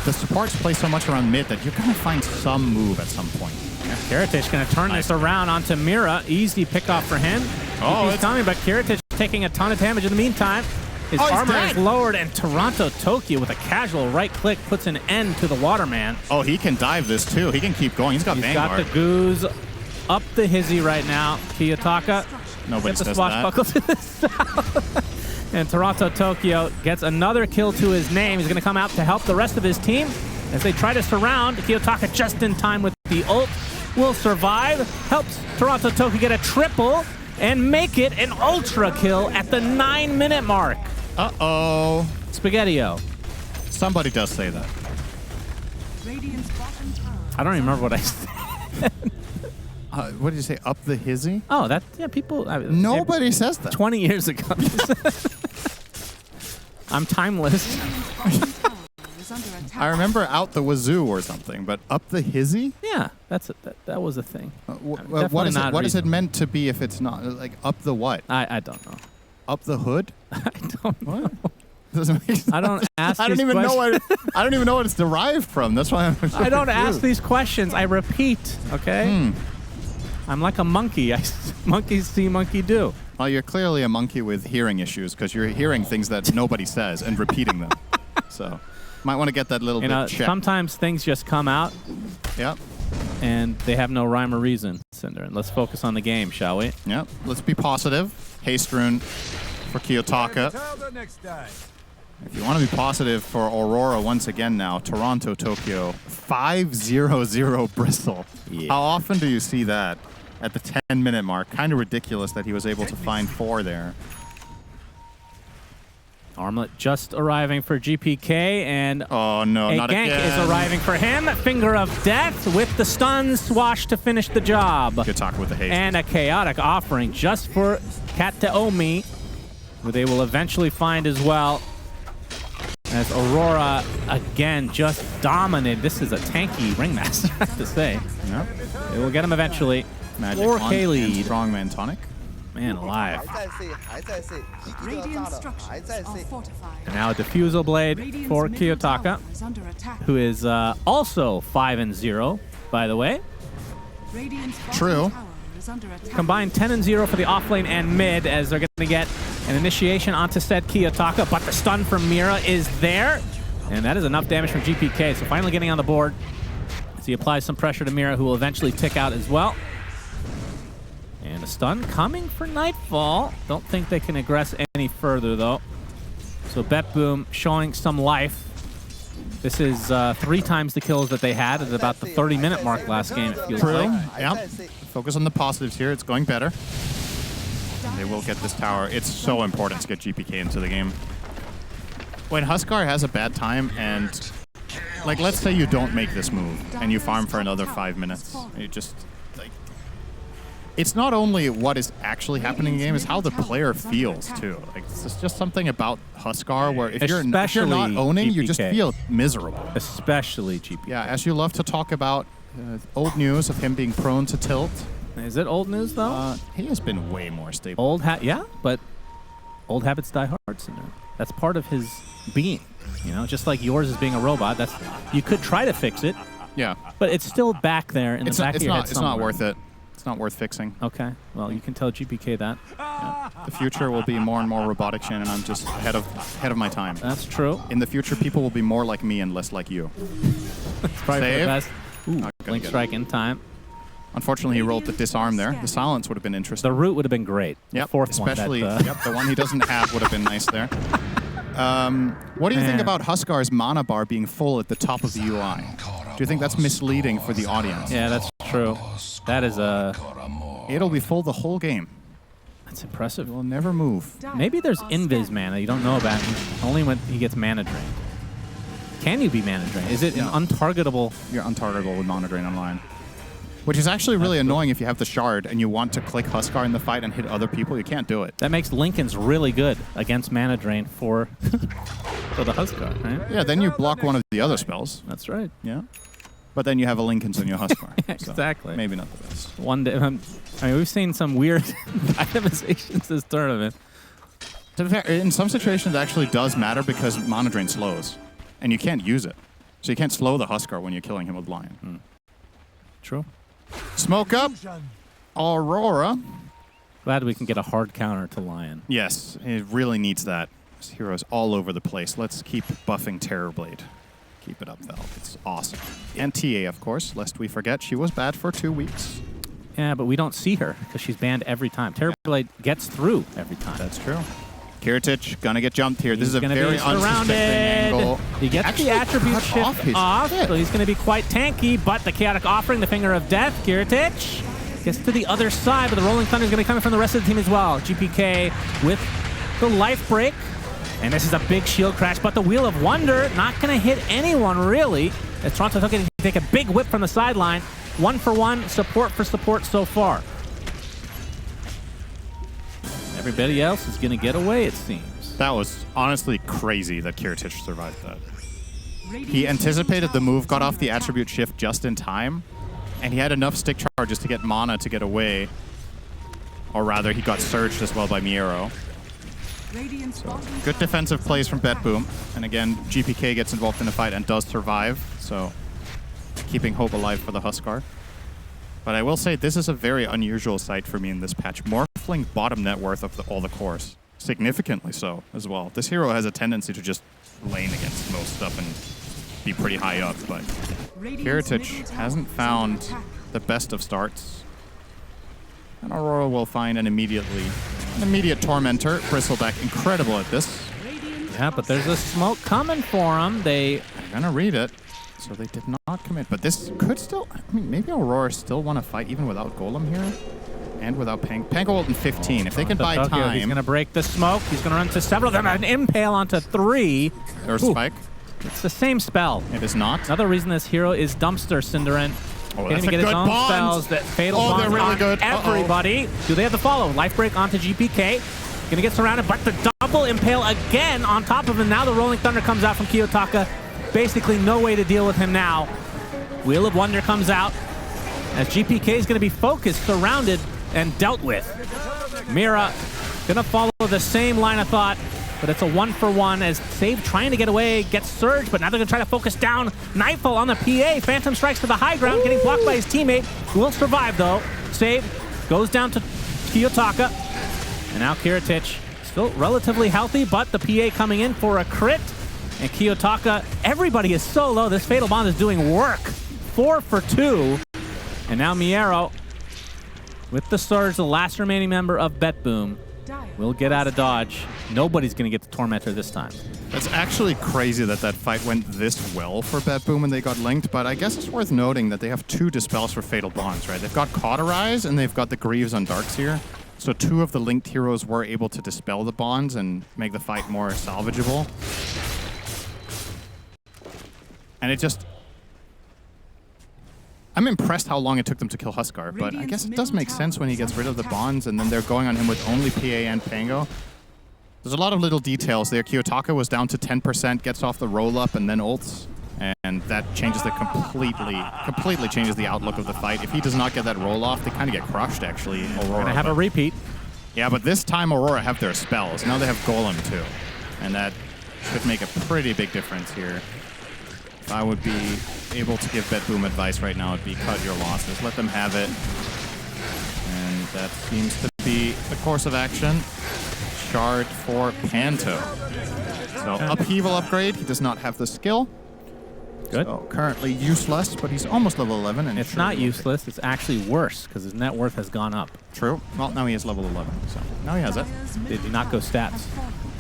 The supports play so much around mid that you're going to find some move at some point. Yeah, Kiritich going to turn this around onto Mira. Easy pickoff for him. Oh, he's coming, but Kiritich taking a ton of damage in the meantime. His armor is lowered, and Toronto Tokyo with a casual right click puts an end to the Waterman. Oh, he can dive this too. He can keep going. He's got Vanguard. He's got the Goose up the hizzy right now. Kiyotaka Nobody gets the says swashbuckle to the south. And Toronto Tokyo gets another kill to his name. He's going to come out to help the rest of his team as they try to surround. Kiyotaka just in time with the ult. Will survive. Helps Toronto Tokyo get a triple and make it an ultra kill at the 9-minute mark. Uh-oh. Spaghetti-O. Somebody does say that. I don't even remember what I said. What did you say? Up the hizzy? Oh, that, yeah, people... Nobody says that. 20 years ago. I'm timeless. I remember out the wazoo or something, but up the hizzy? Yeah, that was a thing. What is it meant to be if it's not? Like, up the what? I don't know. Up the hood? I don't know. I don't ask. I don't even know what. I don't even know what it's derived from. That's why I'm. So I don't ask confused. these questions. I repeat. Okay. I'm like a monkey. Monkeys see, monkey do. Well, you're clearly a monkey with hearing issues because you're hearing things that nobody says and repeating them. So, might want to get that little bit checked. Sometimes things just come out. Yep. And they have no rhyme or reason, Cinder. And let's focus on the game, shall we? Yep. Let's be positive. Haste rune for Kiyotaka. If you want to be positive for Aurora once again now, Toronto, Tokyo, 5-0-0 Bristle. Yeah. How often do you see that at the 10-minute mark? Kind of ridiculous that he was able to find 4 there. Armlet just arriving for GPK, and oh no, not gank again. is arriving for him. Finger of Death with the stun swash to finish the job. Kiyotaka with the haste. And a chaotic offering just for Kataomi, who they will eventually find as well. As Aurora, again, just dominated. This is a tanky ringmaster, I have to say. Yep. It will get him eventually. Magic 4K lead. Strongman tonic. Man alive. Radiant structures are fortified. And now a Diffusal Blade Radiant's for middle Kiyotaka, tower is under attack. who is also 5-0, by the way. Radiant's bottom True. tower is under attack. Combined 10-0 for the offlane and mid, as they're going to get an initiation onto said Kiyotaka, but the stun from Mira is there, and that is enough damage from GPK. So finally getting on the board as he applies some pressure to Mira, who will eventually tick out as well. And a stun coming for Nightfall. Don't think they can aggress any further, though. So BetBoom showing some life. This is 3 times the kills that they had at about the 30-minute mark last game, it feels like. Yep. Focus on the positives here. It's going better. And they will get this tower. It's so important to get GPK into the game. When Huskar has a bad time and, like, let's say you don't make this move and you farm for another 5 minutes. You just, like, it's not only what is actually happening in the game, it's how the player feels, too. Like, it's just something about Huskar where if you're not owning, you just feel miserable. Especially GPK. Yeah, as you love to talk about old news of him being prone to tilt. Is it old news, though? He has been way more stable. Yeah, but old habits die hard, Cinder. That's part of his being, you know? Just like yours is being a robot. You could try to fix it. Yeah. But it's still back there in the back of your head It's not worth it. It's not worth fixing. Okay. Well, you can tell GPK that. Yeah. The future will be more and more robotic, Shannon. I'm just ahead of my time. That's true. In the future, people will be more like me and less like you. It's probably for the best. Ooh, Blink Strike in time. Unfortunately, he rolled the disarm there. The silence would have been interesting. The root would have been great. Yep. The fourth especially, one. Yep, the one he doesn't have would have been nice there. What do you think about Huskar's mana bar being full at the top of the UI? Do you think that's misleading for the audience? Yeah, that's true. That is a... It'll be full the whole game. That's impressive. It will never move. Maybe there's invis mana you don't know about. Only when he gets mana drained. Can you be mana drained? Is it an untargetable? You're untargetable with mana drain online. Which is actually really annoying if you have the shard and you want to click Huskar in the fight and hit other people. You can't do it. That makes Linken's really good against mana drain for the Huskar, right? Yeah, then you block one of the other spells. That's right. Yeah. But then you have a Linken's on your Huskar. Exactly. So maybe not the best. One day, I mean, we've seen some weird itemizations this tournament. To be fair, in some situations, it actually does matter because mana drain slows, and you can't use it. So you can't slow the Huskar when you're killing him with Lion. True. Smoke up. Aurora. Glad we can get a hard counter to Lion. Yes, it really needs that. There's heroes all over the place. Let's keep buffing Terrorblade. Keep it up, Valve. It's awesome. And TA, of course, lest we forget. She was bad for 2 weeks. Yeah, but we don't see her because she's banned every time. Terrorblade gets through every time. That's true. Kiritich gonna get jumped here. This is a gonna very be unsuspecting angle. He gets the attribute shift off, so he's going to be quite tanky, but the chaotic offering, the Finger of Death, Kiritich gets to the other side, but the Rolling Thunder is going to be coming from the rest of the team as well. GPK with the life break, and this is a big shield crash, but the Wheel of Wonder not going to hit anyone, really, as Toronto took it to take a big whip from the sideline. 1-for-1, support for support so far. Everybody else is going to get away, it seems. That was honestly crazy that Kiritich survived that. He anticipated the move, got off the attribute shift just in time, and he had enough stick charges to get mana to get away. Or rather, he got surged as well by Miero. Radiant's bottom Good tower defensive is plays from under attack. BetBoom. And again, GPK gets involved in the fight and does survive. So keeping hope alive for the Huskar. But I will say this is a very unusual sight for me in this patch. Morphling bottom net worth of all the cores. Significantly so as well. This hero has a tendency to just lane against most stuff and be pretty high up. But Radiant's Kiritich middle tower hasn't is found under attack. the best of starts. And Aurora will find an immediate Tormentor. Bristleback incredible at this. Yeah, but there's a smoke coming for him. I'm gonna read it. So they did not commit, but this could still, I mean, maybe Aurora still want to fight even without Golem here and without Pango ult in 15. If they can buy Tokyo, time. he's going to break the smoke. He's going to run to several of them. An impale onto 3. Or Spike. It's the same spell. It is not. Another reason this hero is Dumpster Cinderant. Oh, Can't that's even a get his good own bond. spells that fatal Oh, bonds they're really on good. everybody. Do they have the follow? Life break onto GPK. Gonna get surrounded, but the double impale again on top of him. Now the Rolling Thunder comes out from Kiyotaka. Basically no way to deal with him now. Wheel of Wonder comes out as GPK is gonna be focused, surrounded, and dealt with. Mira gonna follow the same line of thought, but it's a 1-for-1 as Save trying to get away, gets surged, but now they're gonna try to focus down. Nightfall on the PA. Phantom strikes to the high ground, getting blocked by his teammate. Will survive though. Save goes down to Kiyotaka. And now Kiritich still relatively healthy, but the PA coming in for a crit. And Kiyotaka, everybody is so low. This Fatal Bond is doing work. 4 for 2. And now Miero, with the Surge, the last remaining member of BetBoom, will get out of dodge. Nobody's going to get the Tormentor this time. That's actually crazy that that fight went this well for BetBoom and they got linked, but I guess it's worth noting that they have 2 dispels for Fatal Bonds, right? They've got Cauterize and they've got the Greaves on Darkseer. So 2 of the linked heroes were able to dispel the bonds and make the fight more salvageable. And it just... I'm impressed how long it took them to kill Huskar, but I guess it does make sense when he gets rid of the bonds and then they're going on him with only PA and Pango. There's a lot of little details there. Kiyotaka was down to 10%, gets off the roll-up and then ults. And that changes the completely changes the outlook of the fight. If he does not get that roll-off, they kind of get crushed, actually, Aurora. Gonna have a repeat. Yeah, but this time Aurora have their spells. Now they have Golem, too. And that should make a pretty big difference here. If I would be able to give BetBoom advice right now, it'd be cut your losses. Let them have it. And that seems to be the course of action. Shard for Panto. So upheaval upgrade. He does not have the skill. Good. So currently useless, but he's almost level 11. And It's not useless. It's actually worse because his net worth has gone up. True. Well, now he is level 11, so now he has it. They do not go stats.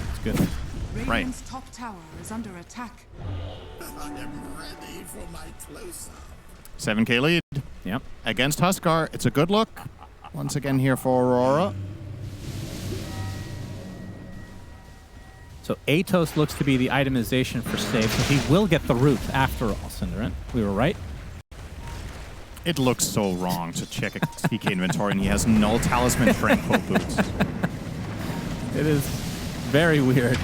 It's good. Right. Radiant's top tower is under attack. I am ready for my close-up. 7K lead Yep. against Huskar. It's a good look. Once again here for Aurora. So Atos looks to be the itemization for Save, so he will get the root after all, Cinderant. We were right. It looks so wrong to check a TK inventory and he has null talisman tranquil boots. It is very weird.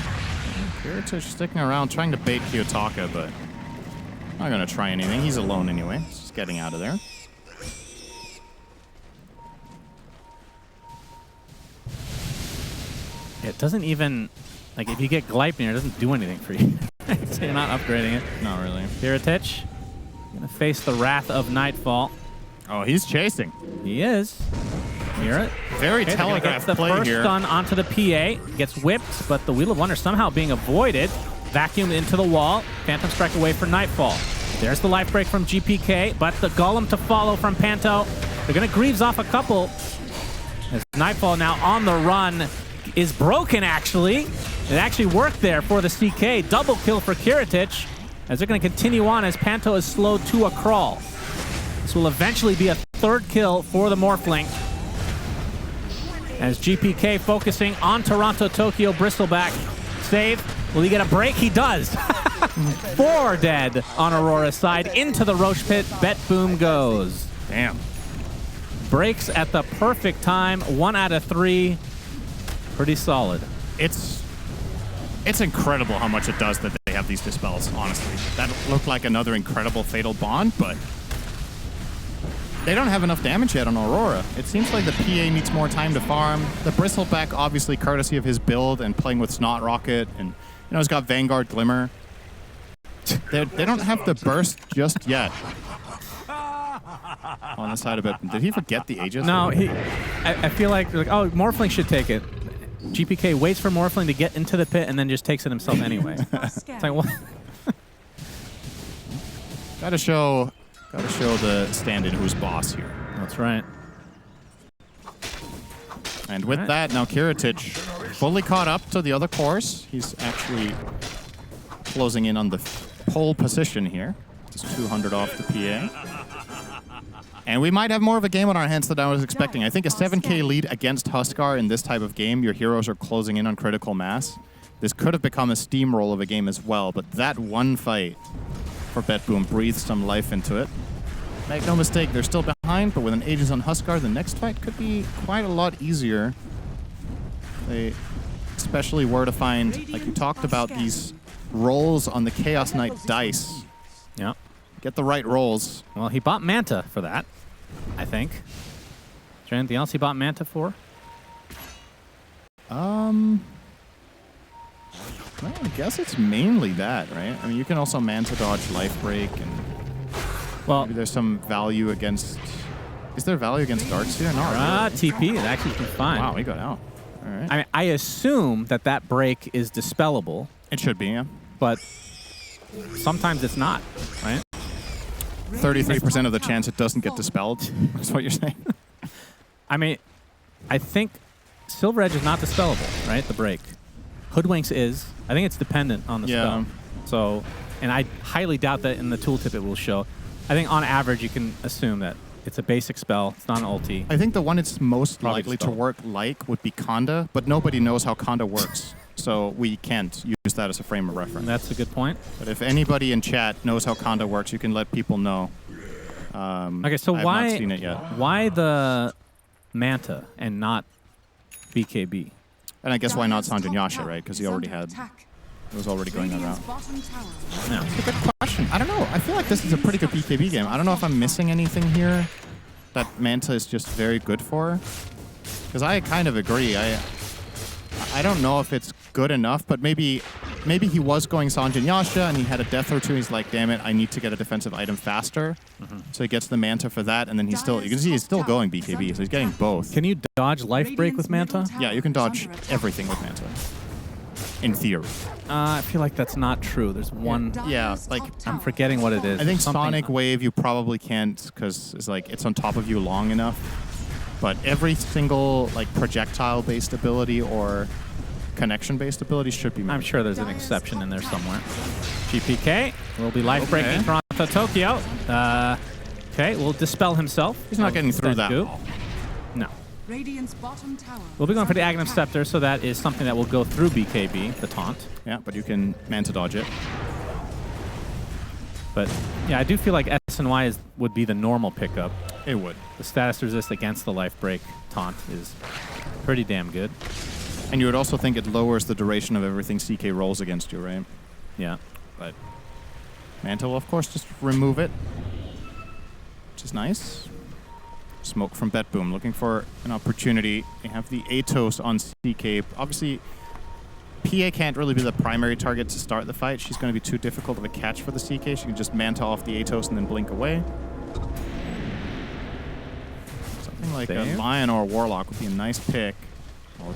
Kiritich sticking around trying to bait Kiyotaka, but not gonna try anything. He's alone anyway. He's just getting out of there. It doesn't even, like, if you get Gleipnir, it doesn't do anything for you. So you're not upgrading it. Not really. Kiritich gonna face the wrath of Nightfall. Oh, he's chasing. He is. Hear it? Very Okay, telegraphed the play first here. stun onto the PA. Gets whipped, but the Wheel of Wonder somehow being avoided. Vacuumed into the wall. Phantom strike away for Nightfall. There's the life break from GPK, but the Golem to follow from Panto. They're gonna Greaves off a couple. As Nightfall now on the run is broken, actually. It actually worked there for the CK. Double kill for Kiritich, as they're going to continue on as Panto is slowed to a crawl. This will eventually be a 3rd kill for the Morphling. As GPK focusing on Toronto, Tokyo, Bristleback. Save. Will he get a break? He does. 4 dead on Aurora's side. Into the Roche pit. BetBoom goes. Damn. Breaks at the perfect time. 1 out of 3. Pretty solid. It's incredible how much it does that they have these dispels, honestly. That looked like another incredible Fatal Bond, but they don't have enough damage yet on Aurora. It seems like the PA needs more time to farm. The Bristleback, obviously, courtesy of his build and playing with Snot Rocket, and he's got Vanguard Glimmer. They don't have the burst just yet. On the side of it, did he forget the Aegis? No, I feel like oh, Morphling should take it. GPK waits for Morphling to get into the pit and then just takes it himself anyway. It's like what? Gotta show the stand-in who's boss here. That's right. And with that, now Kiritich fully caught up to the other course. He's actually closing in on the pole position here. Just 200 off the PA. And we might have more of a game on our hands than I was expecting. I think a 7k lead against Huskar in this type of game, your heroes are closing in on critical mass. This could have become a steamroll of a game as well, but that one fight for BetBoom breathed some life into it. Make no mistake, they're still behind, but with an Aegis on Huskar, the next fight could be quite a lot easier. They especially were to find, like you talked about, these rolls on the Chaos Knight dice. Yeah. Get the right rolls. Well, he bought Manta for that, I think. Is there anything else he bought Manta for? Well, I guess it's mainly that, right? I mean, you can also Manta dodge Life Break, and well, maybe there's some value against... Is there value against Darkseer? No. TP is actually fine. Wow, he got out. All right. I mean, I assume that break is dispellable. It should be, yeah. But sometimes it's not, right? 33% of the chance it doesn't get dispelled, is what you're saying. I mean, I think Silver Edge is not dispellable, right? The break. Hoodwinks is. I think it's dependent on the spell. So, and I highly doubt that in the tooltip it will show. I think on average you can assume that it's a basic spell. It's not an ulti. I think the one it's most Probably likely to work like would be Conda, but nobody knows how Conda works. So we can't use that as a frame of reference. That's a good point. But if anybody in chat knows how Conda works, you can let people know. Okay, so I've why not seen it yet. why the Manta and not BKB? And I guess why not Sanjin Yasha, right? Because he already had... It was already going around. No. That's a good question. I don't know. I feel like this is a pretty good BKB game. I don't know if I'm missing anything here that Manta is just very good for. Because I kind of agree. I don't know if it's good enough, but maybe he was going Sanjin Yasha and he had a death or two. He's like, damn it, I need to get a defensive item faster. So he gets the Manta for that, and then he's still, you can see he's still going BKB, so he's getting both. Can you dodge Life Break with Manta? Yeah, you can dodge everything with Manta. In theory. I feel like that's not true. There's one. Yeah, like I'm forgetting what it is. I think Something- Sonic Wave you probably can't because it's on top of you long enough. But every single like projectile-based ability or connection-based ability should be made. I'm sure there's an exception in there somewhere. GPK will be life breaking Toronto Tokyo. Okay, will dispel himself. He's not getting through that. No. Radiant's bottom tower. We'll be going for the Aghanim Scepter, so that is something that will go through BKB, the taunt. Yeah, but you can Manta dodge it. But yeah, I do feel like S&Y would be the normal pickup. It would. The status resist against the life break taunt is pretty damn good. And you would also think it lowers the duration of everything CK rolls against you, right? Yeah. But Manta will, of course, just remove it, which is nice. Smoke from BetBoom, looking for an opportunity. They have the Atos on CK. Obviously, PA can't really be the primary target to start the fight. She's going to be too difficult of a catch for the CK. She can just Manta off the Atos and then blink away. Something like a Lion or a Warlock would be a nice pick. Oh,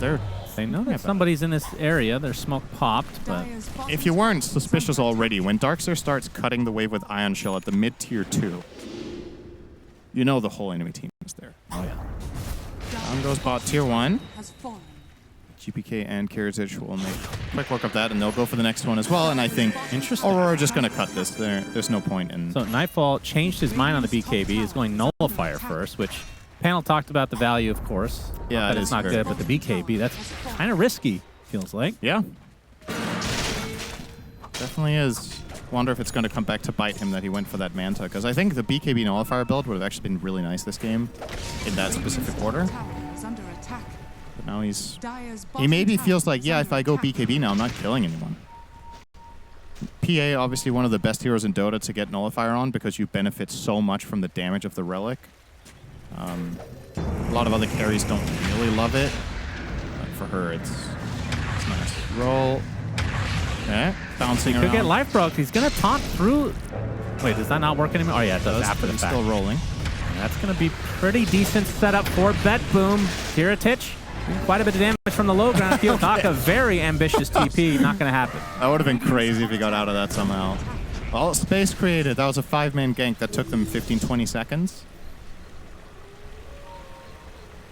they know that somebody's in this area. Their smoke popped, but if you weren't suspicious already, when Darkseer starts cutting the wave with Ion Shell at the mid-tier 2, you know the whole enemy team is there. Oh, yeah. Down goes bot tier 1. Has fallen. GPK and Kiritich will make quick work of that, and they'll go for the next one as well. And I think Aurora just going to cut this. There's no point in... So Nightfall changed his mind on the BKB. Is going Nullifier first, which panel talked about the value, of course. Yeah, it's not good, but the BKB, that's kind of risky, feels like. Yeah. Definitely is. Wonder if it's going to come back to bite him that he went for that Manta, because I think the BKB Nullifier build would have actually been really nice this game in that specific order. But now he maybe feels like, yeah, if I go BKB now, I'm not killing anyone. PA, obviously one of the best heroes in Dota to get Nullifier on because you benefit so much from the damage of the Relic. A lot of other carries don't really love it, but for her, it's nice. Roll. Okay, bouncing around. Could get life broke. He's gonna taunt through. Wait, does that not work anymore? Oh yeah, it does after the fact. Still rolling. That's gonna be pretty decent setup for BetBoom. Kiritich, quite a bit of damage from the low ground. Kiyotaka, very ambitious TP. Not gonna happen. That would have been crazy if he got out of that somehow. Well, space created. That was a 5-man gank that took them 15, 20 seconds.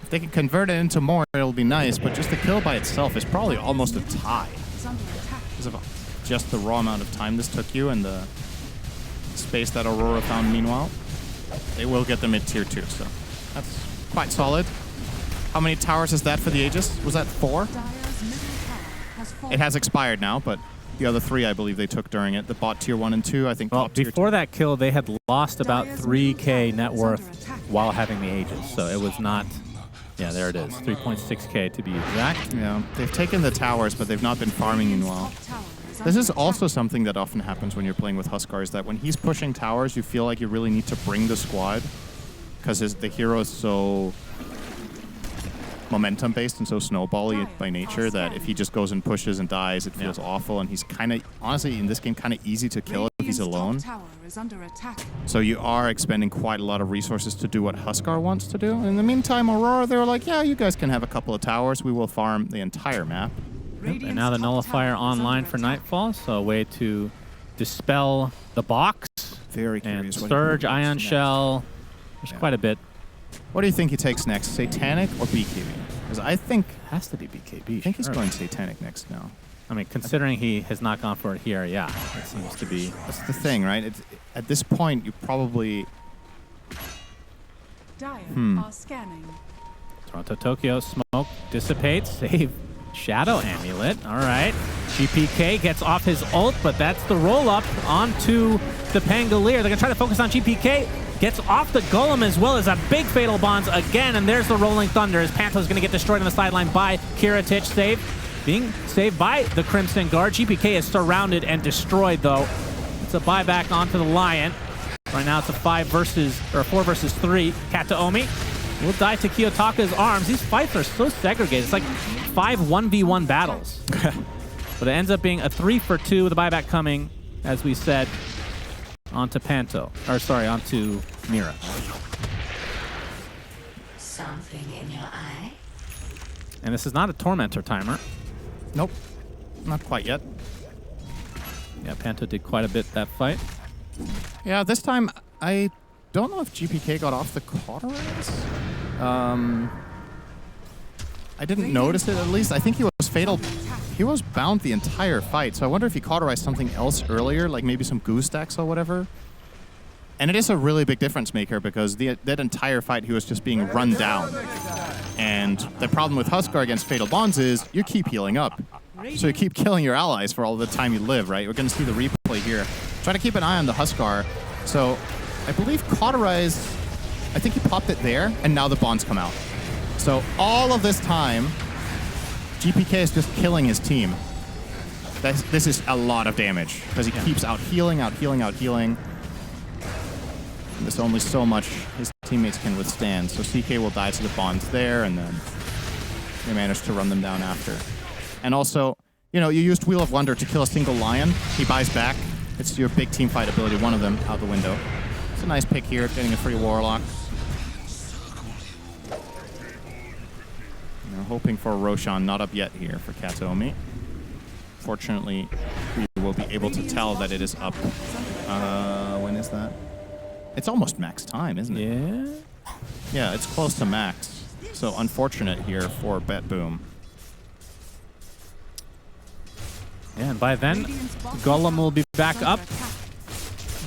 If they can convert it into more, it'll be nice, but just the kill by itself is probably almost a tie. Because of just the raw amount of time this took you and the space that Aurora found meanwhile. They will get the mid-tier 2, so that's quite solid. How many towers is that for the Aegis? Was that 4? It has expired now, but the other 3, I believe they took during it. The bot tier 1 and 2, I think Well, top tier 2. before that kill, they had lost about 3K net worth while having the Aegis, so it was not... Yeah, there it is. 3.6K to be exact. Yeah, they've taken the towers, but they've not been farming in well. This is also something that often happens when you're playing with Huskar, is that when he's pushing towers, you feel like you really need to bring the squad because the hero is so momentum-based and so snowbally by nature that if he just goes and pushes and dies, it feels awful, and he's kind of, honestly, in this game, kind of easy to kill if he's alone. So you are expending quite a lot of resources to do what Huskar wants to do. In the meantime, Aurora, they were like, yeah, you guys can have a couple of towers. We will farm the entire map. Yep, and now the Nullifier online for Nightfall, so a way to dispel the box. Very and curious. Surge, Ion Shell. There's quite a bit. What do you think he takes next, Satanic or BKB? Because I think... Has to be BKB. I think he's going Satanic next now. I mean, considering he has not gone for it here, yeah, it seems to be... That's the thing, right? At this point, you probably... Are scanning. Toronto Tokyo, smoke, dissipates, save, Shadow Amulet. All right. GPK gets off his ult, but that's the roll-up onto the Pangolier. They're going to try to focus on GPK. Gets off the Golem as well as a big Fatal Bonds again, and there's the Rolling Thunder as Panto's going to get destroyed on the sideline by Kiritich. Being saved by the Crimson Guard. GPK is surrounded and destroyed, though. It's a buyback onto the Lion. Right now it's a 4 versus 3. Kataomi will die to Kiyotaka's arms. These fights are so segregated. It's like 5 1v1 battles. But it ends up being a 3 for 2 with a buyback coming, as we said, onto Panto. Or sorry, onto Mira. Something in your eye? And this is not a Tormentor timer. Nope. Not quite yet. Yeah, Panto did quite a bit that fight. Yeah, this time, I don't know if GPK got off the cauterize. I didn't notice it, at least. I think he was fatal. He was bound the entire fight, so I wonder if he cauterized something else earlier, like maybe some goose stacks or whatever. And it is a really big difference maker because that entire fight he was just being run down. And the problem with Huskar against Fatal Bonds is you keep healing up. So you keep killing your allies for all the time you live, right? We're going to see the replay here. Try to keep an eye on the Huskar. So I believe Cauterize, I think he popped it there, and now the bonds come out. So all of this time, GPK is just killing his team. This is a lot of damage because he keeps out healing. And there's only so much his teammates can withstand. So CK will die to the bonds there, and then they manage to run them down after. And also, you know, you used Wheel of Wonder to kill a single Lion. He buys back. It's your big team fight ability, one of them out the window. It's a nice pick here, getting a free Warlock. We're hoping for Roshan, not up yet here for Kataomi. Fortunately, we will be able to tell that it is up. When is that? It's almost max time, isn't it? Yeah? Yeah, it's close to max. So unfortunate here for BetBoom. Yeah, and by then, Golem will be back up,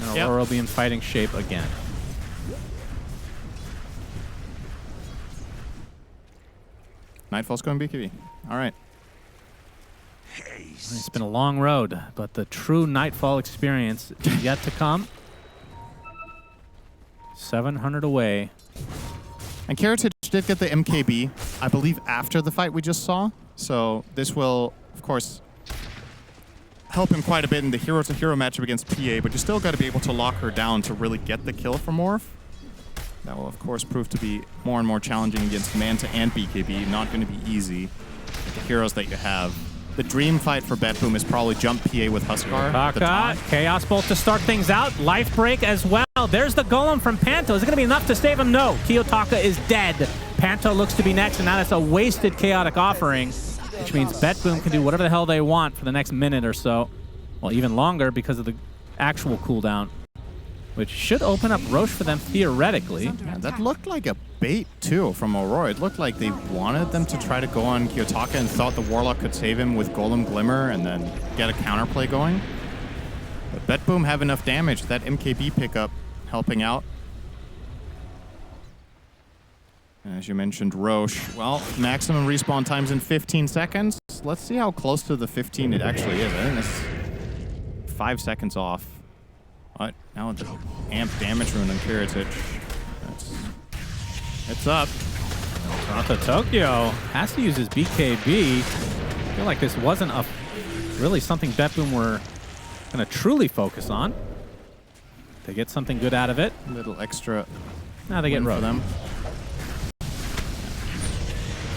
and Aurora will be in fighting shape again. Nightfall's going BKB. All right. It's been a long road, but the true Nightfall experience is yet to come. 700 away. And Kiritich did get the MKB, I believe, after the fight we just saw. So this will, of course, help him quite a bit in the hero-to-hero matchup against PA, but you still got to be able to lock her down to really get the kill from Morph. That will, of course, prove to be more and more challenging against Manta and BKB. Not going to be easy with the heroes that you have. The dream fight for BetBoom is probably jump PA with Huskar. at the top. Chaos Bolt to start things out. Life Break as well. There's the Golem from Panto. Is it going to be enough to save him? No. Kiyotaka is dead. Panto looks to be next, and now that's a wasted Chaotic Offering, which means BetBoom can do whatever the hell they want for the next minute or so. Well, even longer because of the actual cooldown, which should open up Roche for them theoretically. Yeah, that looked like a bait, too, from Aurora. It looked like they wanted them to try to go on Kiyotaka and thought the Warlock could save him with Golem Glimmer and then get a counterplay going. But BetBoom have enough damage. That MKB pickup helping out. And as you mentioned, Roche, well, maximum respawn times in 15 seconds. Let's see how close to the 15 it actually is. I think it's 5 seconds off. But now the amp damage rune on Kiritic. It's up. Dota2 has to use his BKB. I feel like this wasn't really something BetBoom were going to truly focus on. They get something good out of it. A little extra. Now they get for them.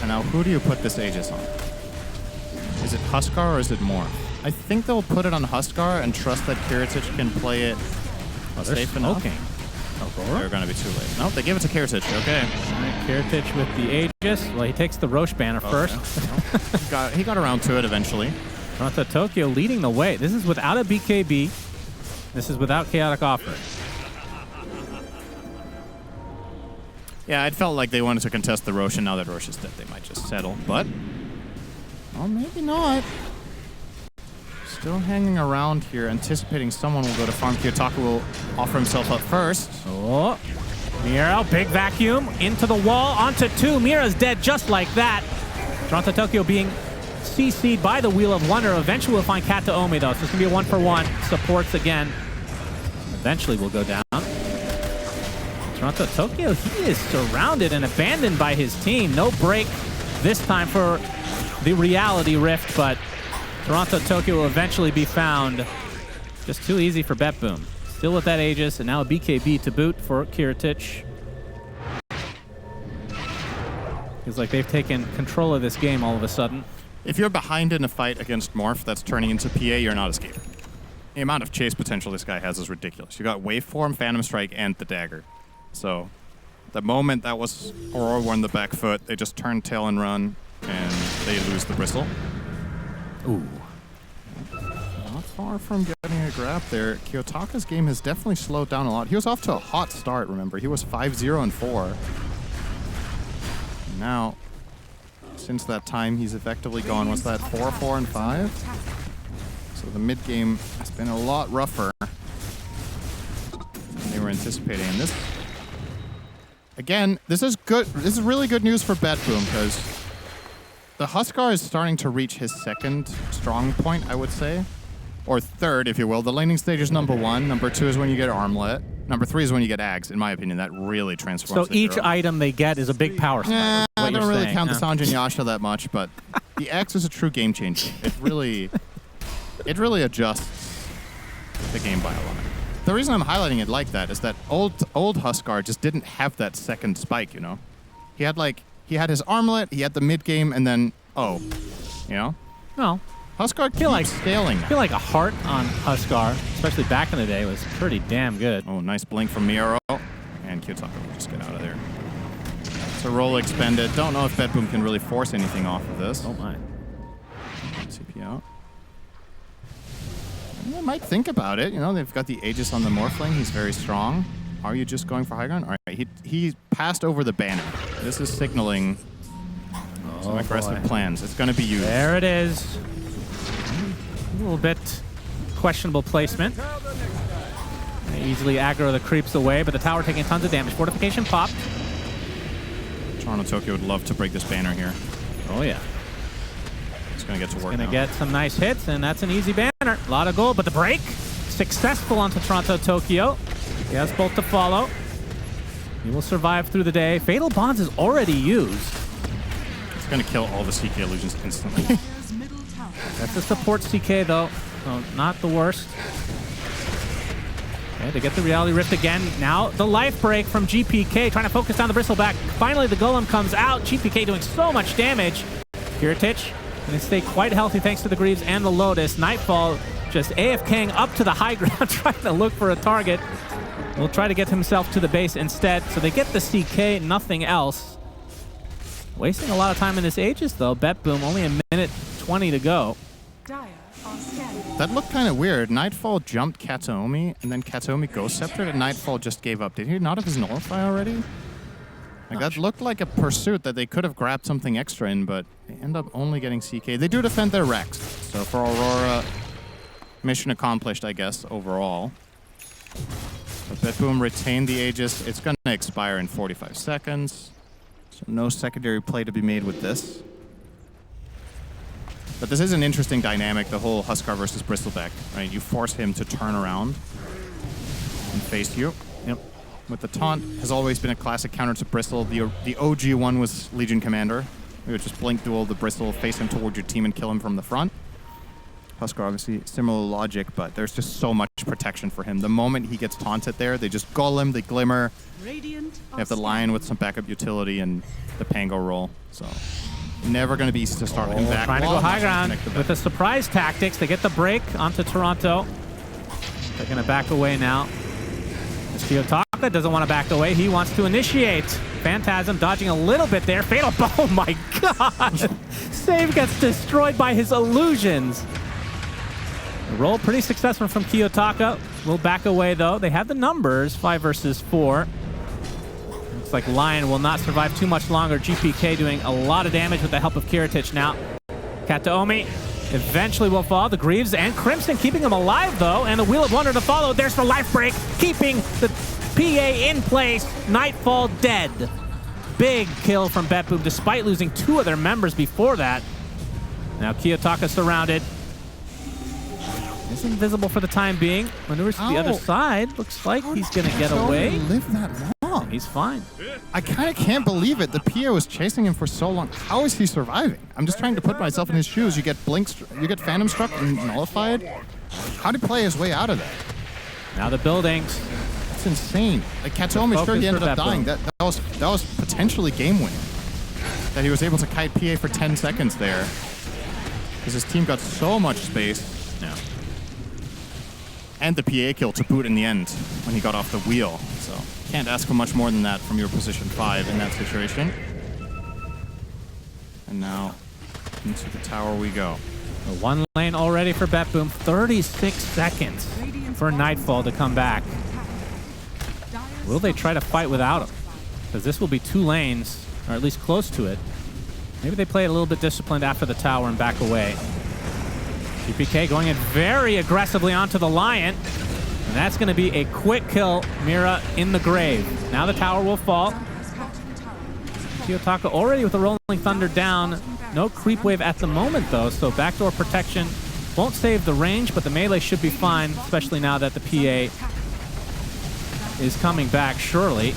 And now who do you put this Aegis on? Is it Huskar or is it Morph? I think they'll put it on Huskar and trust that Kiritic can play it safe enough. They're going to be too late. Nope, they give it to Kiritic. Okay. Kiritic with the Aegis. Well, he takes the Roche banner first. He got around to it eventually. Dota2 leading the way. This is without a BKB. This is without Chaotic Offer. Yeah, it felt like they wanted to contest the Roche, and now that Roche is dead, they might just settle. But, well, maybe not. Still hanging around here, anticipating someone will go to farm. Kiyotaka will offer himself up first. Oh, Miro, big vacuum, into the wall, onto 2. Mira's dead just like that. Dota2 being CC'd by the Wheel of Wonder. Eventually we'll find Kataomi, though, so it's going to be a 1-for-1. Supports again. Eventually will go down. Dota2, he is surrounded and abandoned by his team. No break this time for the Reality Rift, but Dota2 will eventually be found. Just too easy for BetBoom. Still with that Aegis, and now a BKB to boot for Kiritic. Feels like they've taken control of this game all of a sudden. If you're behind in a fight against Morph that's turning into PA, you're not escaping. The amount of chase potential this guy has is ridiculous. You got Waveform, Phantom Strike, and the Dagger. So the moment that was Aurora won the back foot, they just turn tail and run, and they lose the Bristle. Ooh. Not far from getting a grab there. Kiyotaka's game has definitely slowed down a lot. He was off to a hot start, remember. He was 5-0-4. Now, since that time, he's effectively gone, what's that, 4-4-5? So the mid game has been a lot rougher than they were anticipating. And this, again, this is good. This is really good news for BetBoom because the Huskar is starting to reach his second strong point, I would say. Or third, if you will. The laning stage is number 1. Number 2 is when you get Armlet. Number 3 is when you get Ags. In my opinion, that really transforms So each item they get is a big power spike. I don't really count the Sanjin Yasha that much, but the Axe is a true game changer. It really adjusts the game by a lot. The reason I'm highlighting it like that is that old Huskar just didn't have that second spike, you know? He had his Armlet, he had the mid game, and then, you know? No. Huskar keeps scaling. I feel like a heart on Huskar, especially back in the day, was pretty damn good. Oh, nice blink from Miro. And Kiyotaka will just get out of there. It's a roll expended. Don't know if BetBoom can really force anything off of this. Oh my. CP out. They might think about it. You know, they've got the Aegis on the Morphling. He's very strong. Are you just going for high ground? All right, he passed over the banner. This is signaling some aggressive plans. It's going to be used. There it is. A little bit questionable placement. They easily aggro the creeps away, but the tower taking tons of damage. Fortification popped. Dota2 would love to break this banner here. Oh yeah. It's going to get to work. Going to get some nice hits, and that's an easy banner. A lot of gold, but the break successful onto Dota2. He has both to follow. He will survive through the day. Fatal Bonds is already used. It's going to kill all the CK illusions instantly. That's a support CK though, so not the worst. Okay, they get the reality rift again. Now the life break from GPK, trying to focus down the Bristleback. Finally, the golem comes out. GPK doing so much damage. Kiritich going to stay quite healthy thanks to the Greaves and the Lotus. Nightfall just AFKing up to the high ground, trying to look for a target. Will try to get himself to the base instead. So they get the CK, nothing else. Wasting a lot of time in this Aegis, though. BetBoom, only a minute 20 to go. Dire are scanning. That looked kind of weird. Nightfall jumped Kataomi, and then Kataomi Ghost Scepter, and Nightfall just gave up. Did he not have his Nullify already? Like, that looked like a pursuit that they could have grabbed something extra in, but they end up only getting CK. They do defend their Rex, so for Aurora, mission accomplished, I guess, overall. But BetBoom retained the Aegis. It's going to expire in 45 seconds, so no secondary play to be made with this. But this is an interesting dynamic, the whole Huskar versus Bristleback, right? You force him to turn around and face you. Yep. With the taunt has always been a classic counter to Bristle. The OG one was Legion Commander. You would just blink duel the Bristle, face him towards your team and kill him from the front. Huskar, obviously, similar logic, but there's just so much protection for him. The moment he gets taunted there, they just golem, they glimmer. Radiant They have the Lion with some backup utility and the Pango roll. So never going to be easy to start him back. Trying to go high ground Connect with the surprise tactics. They get the break onto Toronto. They're going to back away now. Kiyotaka doesn't want to back away. He wants to initiate. Phantasm dodging a little bit there. Fatal. Oh my god! Save gets destroyed by his illusions. The roll pretty successful from Kiyotaka. Will back away though. They have the numbers, 5 versus 4. Looks like Lion will not survive too much longer. GPK doing a lot of damage with the help of Kiritich now. Kataomi eventually will fall. The Greaves and Crimson keeping him alive though, and the Wheel of Wonder to follow. There's the life break, keeping the PA in place. Nightfall dead. Big kill from BetBoom despite losing 2 of their members before that. Now Kiyotaka surrounded. Is invisible for the time being. Maneuvers to the other side. Looks like he's going to get away. Live that long. He's fine. I kind of can't believe it. The PA was chasing him for so long. How is he surviving? I'm just trying to put myself in his shoes. You get you get Phantom Struck and Nullified. How to play his way out of that? Now the buildings. That's insane. Like Kataomi sure he ended up dying. That was potentially game winning. That he was able to kite PA for 10 seconds there. Because his team got so much space. Yeah. And the PA kill to boot in the end when he got off the wheel. So can't ask for much more than that from your position 5 in that situation. And now into the tower we go. The 1 lane already for BetBoom. 36 seconds for Nightfall to come back. Will they try to fight without him? Because this will be 2 lanes, or at least close to it. Maybe they play it a little bit disciplined after the tower and back away. GPK going in very aggressively onto the Lion. And that's going to be a quick kill. Mira in the grave. Now the tower will fall. Kiyotaka already with the Rolling Thunder down. No creep wave at the moment, though, so backdoor protection won't save the range, but the melee should be fine, especially now that the PA is coming back, surely.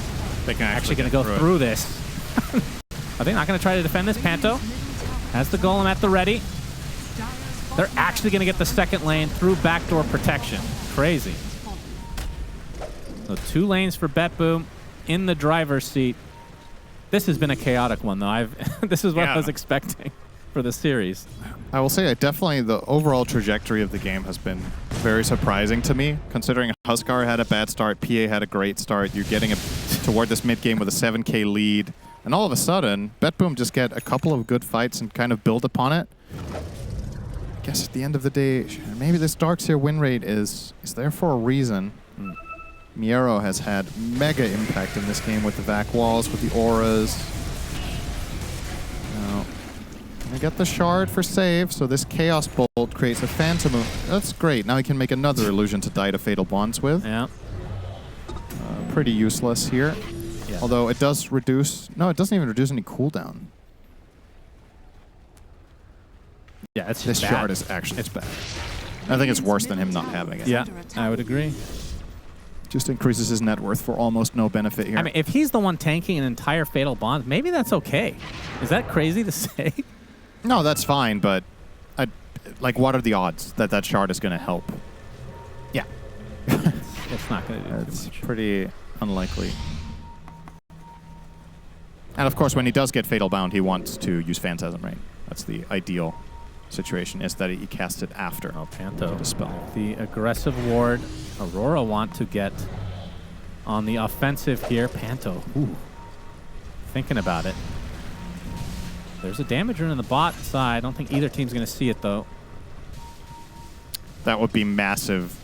They can actually going to go through this. Are they not going to try to defend this? Panto has the Golem at the ready. They're actually going to get the second lane through backdoor protection. Crazy. So 2 lanes for BetBoom in the driver's seat. This has been a chaotic one, though. This is what I was expecting for the series. I will say, definitely the overall trajectory of the game has been very surprising to me, considering Huskar had a bad start, PA had a great start. You're getting toward this mid game with a 7K lead, and all of a sudden, BetBoom just get a couple of good fights and kind of build upon it. I guess at the end of the day, maybe this Darkseer win rate is there for a reason. Miero has had mega impact in this game with the vac walls, with the auras. Now, I got the shard for save, so this Chaos Bolt creates a Phantom. That's great. Now he can make another illusion to die to Fatal Bonds with. Yeah. Pretty useless here. Yeah. Although it does reduce... No, it doesn't even reduce any cooldown. Yeah, it's this bad. shard is actually... It's bad. I think it's worse than him not having it. Yeah, I would agree. Just increases his net worth for almost no benefit here. I mean, if he's the one tanking an entire Fatal Bond, maybe that's okay. Is that crazy to say? No, that's fine, but like, what are the odds that that shard is going to help? Yeah. it's not going to do too It's much. pretty unlikely. And of course, when he does get Fatal Bound, he wants to use Phantasm Rain. That's the ideal situation, is that he casts it after. Oh, Panto. Dispel. The aggressive ward. Aurora want to get on the offensive here. Panto, ooh, thinking about it. There's a damage rune in the bot side. I don't think either team's going to see it, though. That would be massive.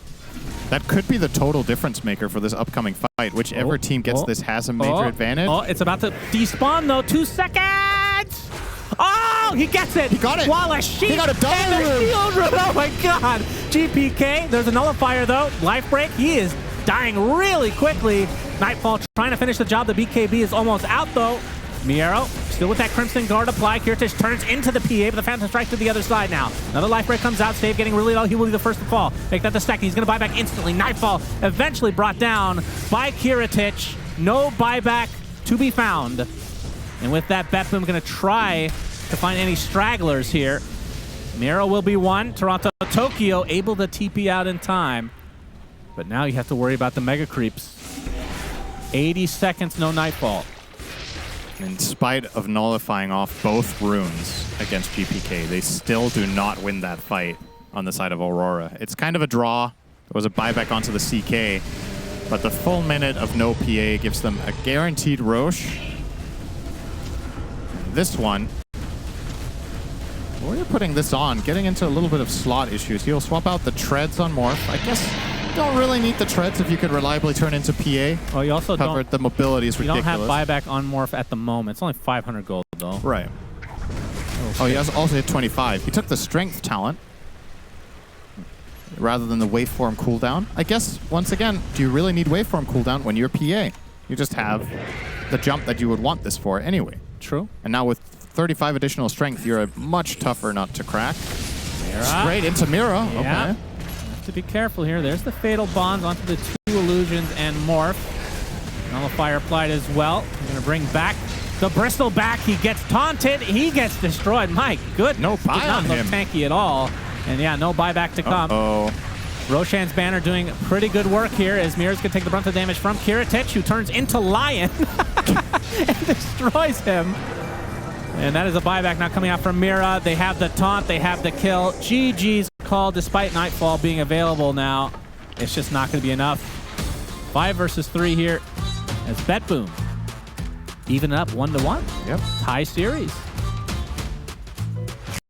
That could be the total difference maker for this upcoming fight. Whichever team gets this has a major advantage. Oh, it's about to despawn, though. 2 seconds! Oh, he gets it! He got it! While a sheep He got a double and a rune. shield rune. Oh, my God! GPK, there's a nullifier, though. Life break. He is dying really quickly. Nightfall trying to finish the job. The BKB is almost out, though. Miero still with that Crimson Guard applied. Kirtish turns into the PA, but the Phantom Strike to the other side now. Another life break comes out. Save getting really low. He will be the first to fall. Make that the second. He's going to buy back instantly. Nightfall eventually brought down by Kiritich. No buyback to be found. And with that, BetBoom going to try to find any stragglers here. Miero will be one. Toronto, Tokyo able to TP out in time. But now you have to worry about the mega creeps. 80 seconds, no Nightfall. In spite of nullifying off both runes against GPK, they still do not win that fight on the side of Aurora. It's kind of a draw. There was a buyback onto the CK, but the full minute of no PA gives them a guaranteed Roche. And this one, we're putting this on, getting into a little bit of slot issues. He'll swap out the treads on Morph. I guess you don't really need the treads if you could reliably turn into PA. Well, you also Covered, the mobility is you don't ridiculous. have buyback on Morph at the moment. It's only 500 gold, though. Right. Oh, he has also hit 25. He took the strength talent rather than the waveform cooldown. I guess, once again, do you really need waveform cooldown when you're PA? You just have the jump that you would want this for anyway. True. And now with 35 additional strength, you're a much tougher nut to crack. Straight into Mira. Yeah. Okay. Have to be careful here. There's the Fatal Bonds onto the 2 illusions and Morph. Nullifier applied as well. He's going to bring back the Bristol back. He gets taunted. He gets destroyed. My goodness. No buy Did not on look him. tanky at all. And yeah, no buyback to come. Oh. Roshan's banner doing pretty good work here as Mira's going to take the brunt of damage from Kiritich, who turns into Lion and destroys him. And that is a buyback now coming out from Mira. They have the taunt. They have the kill. GG's call despite Nightfall being available now. It's just not going to be enough. 5 versus 3 here as BetBoom. Even up 1-1. Yep. Tie series.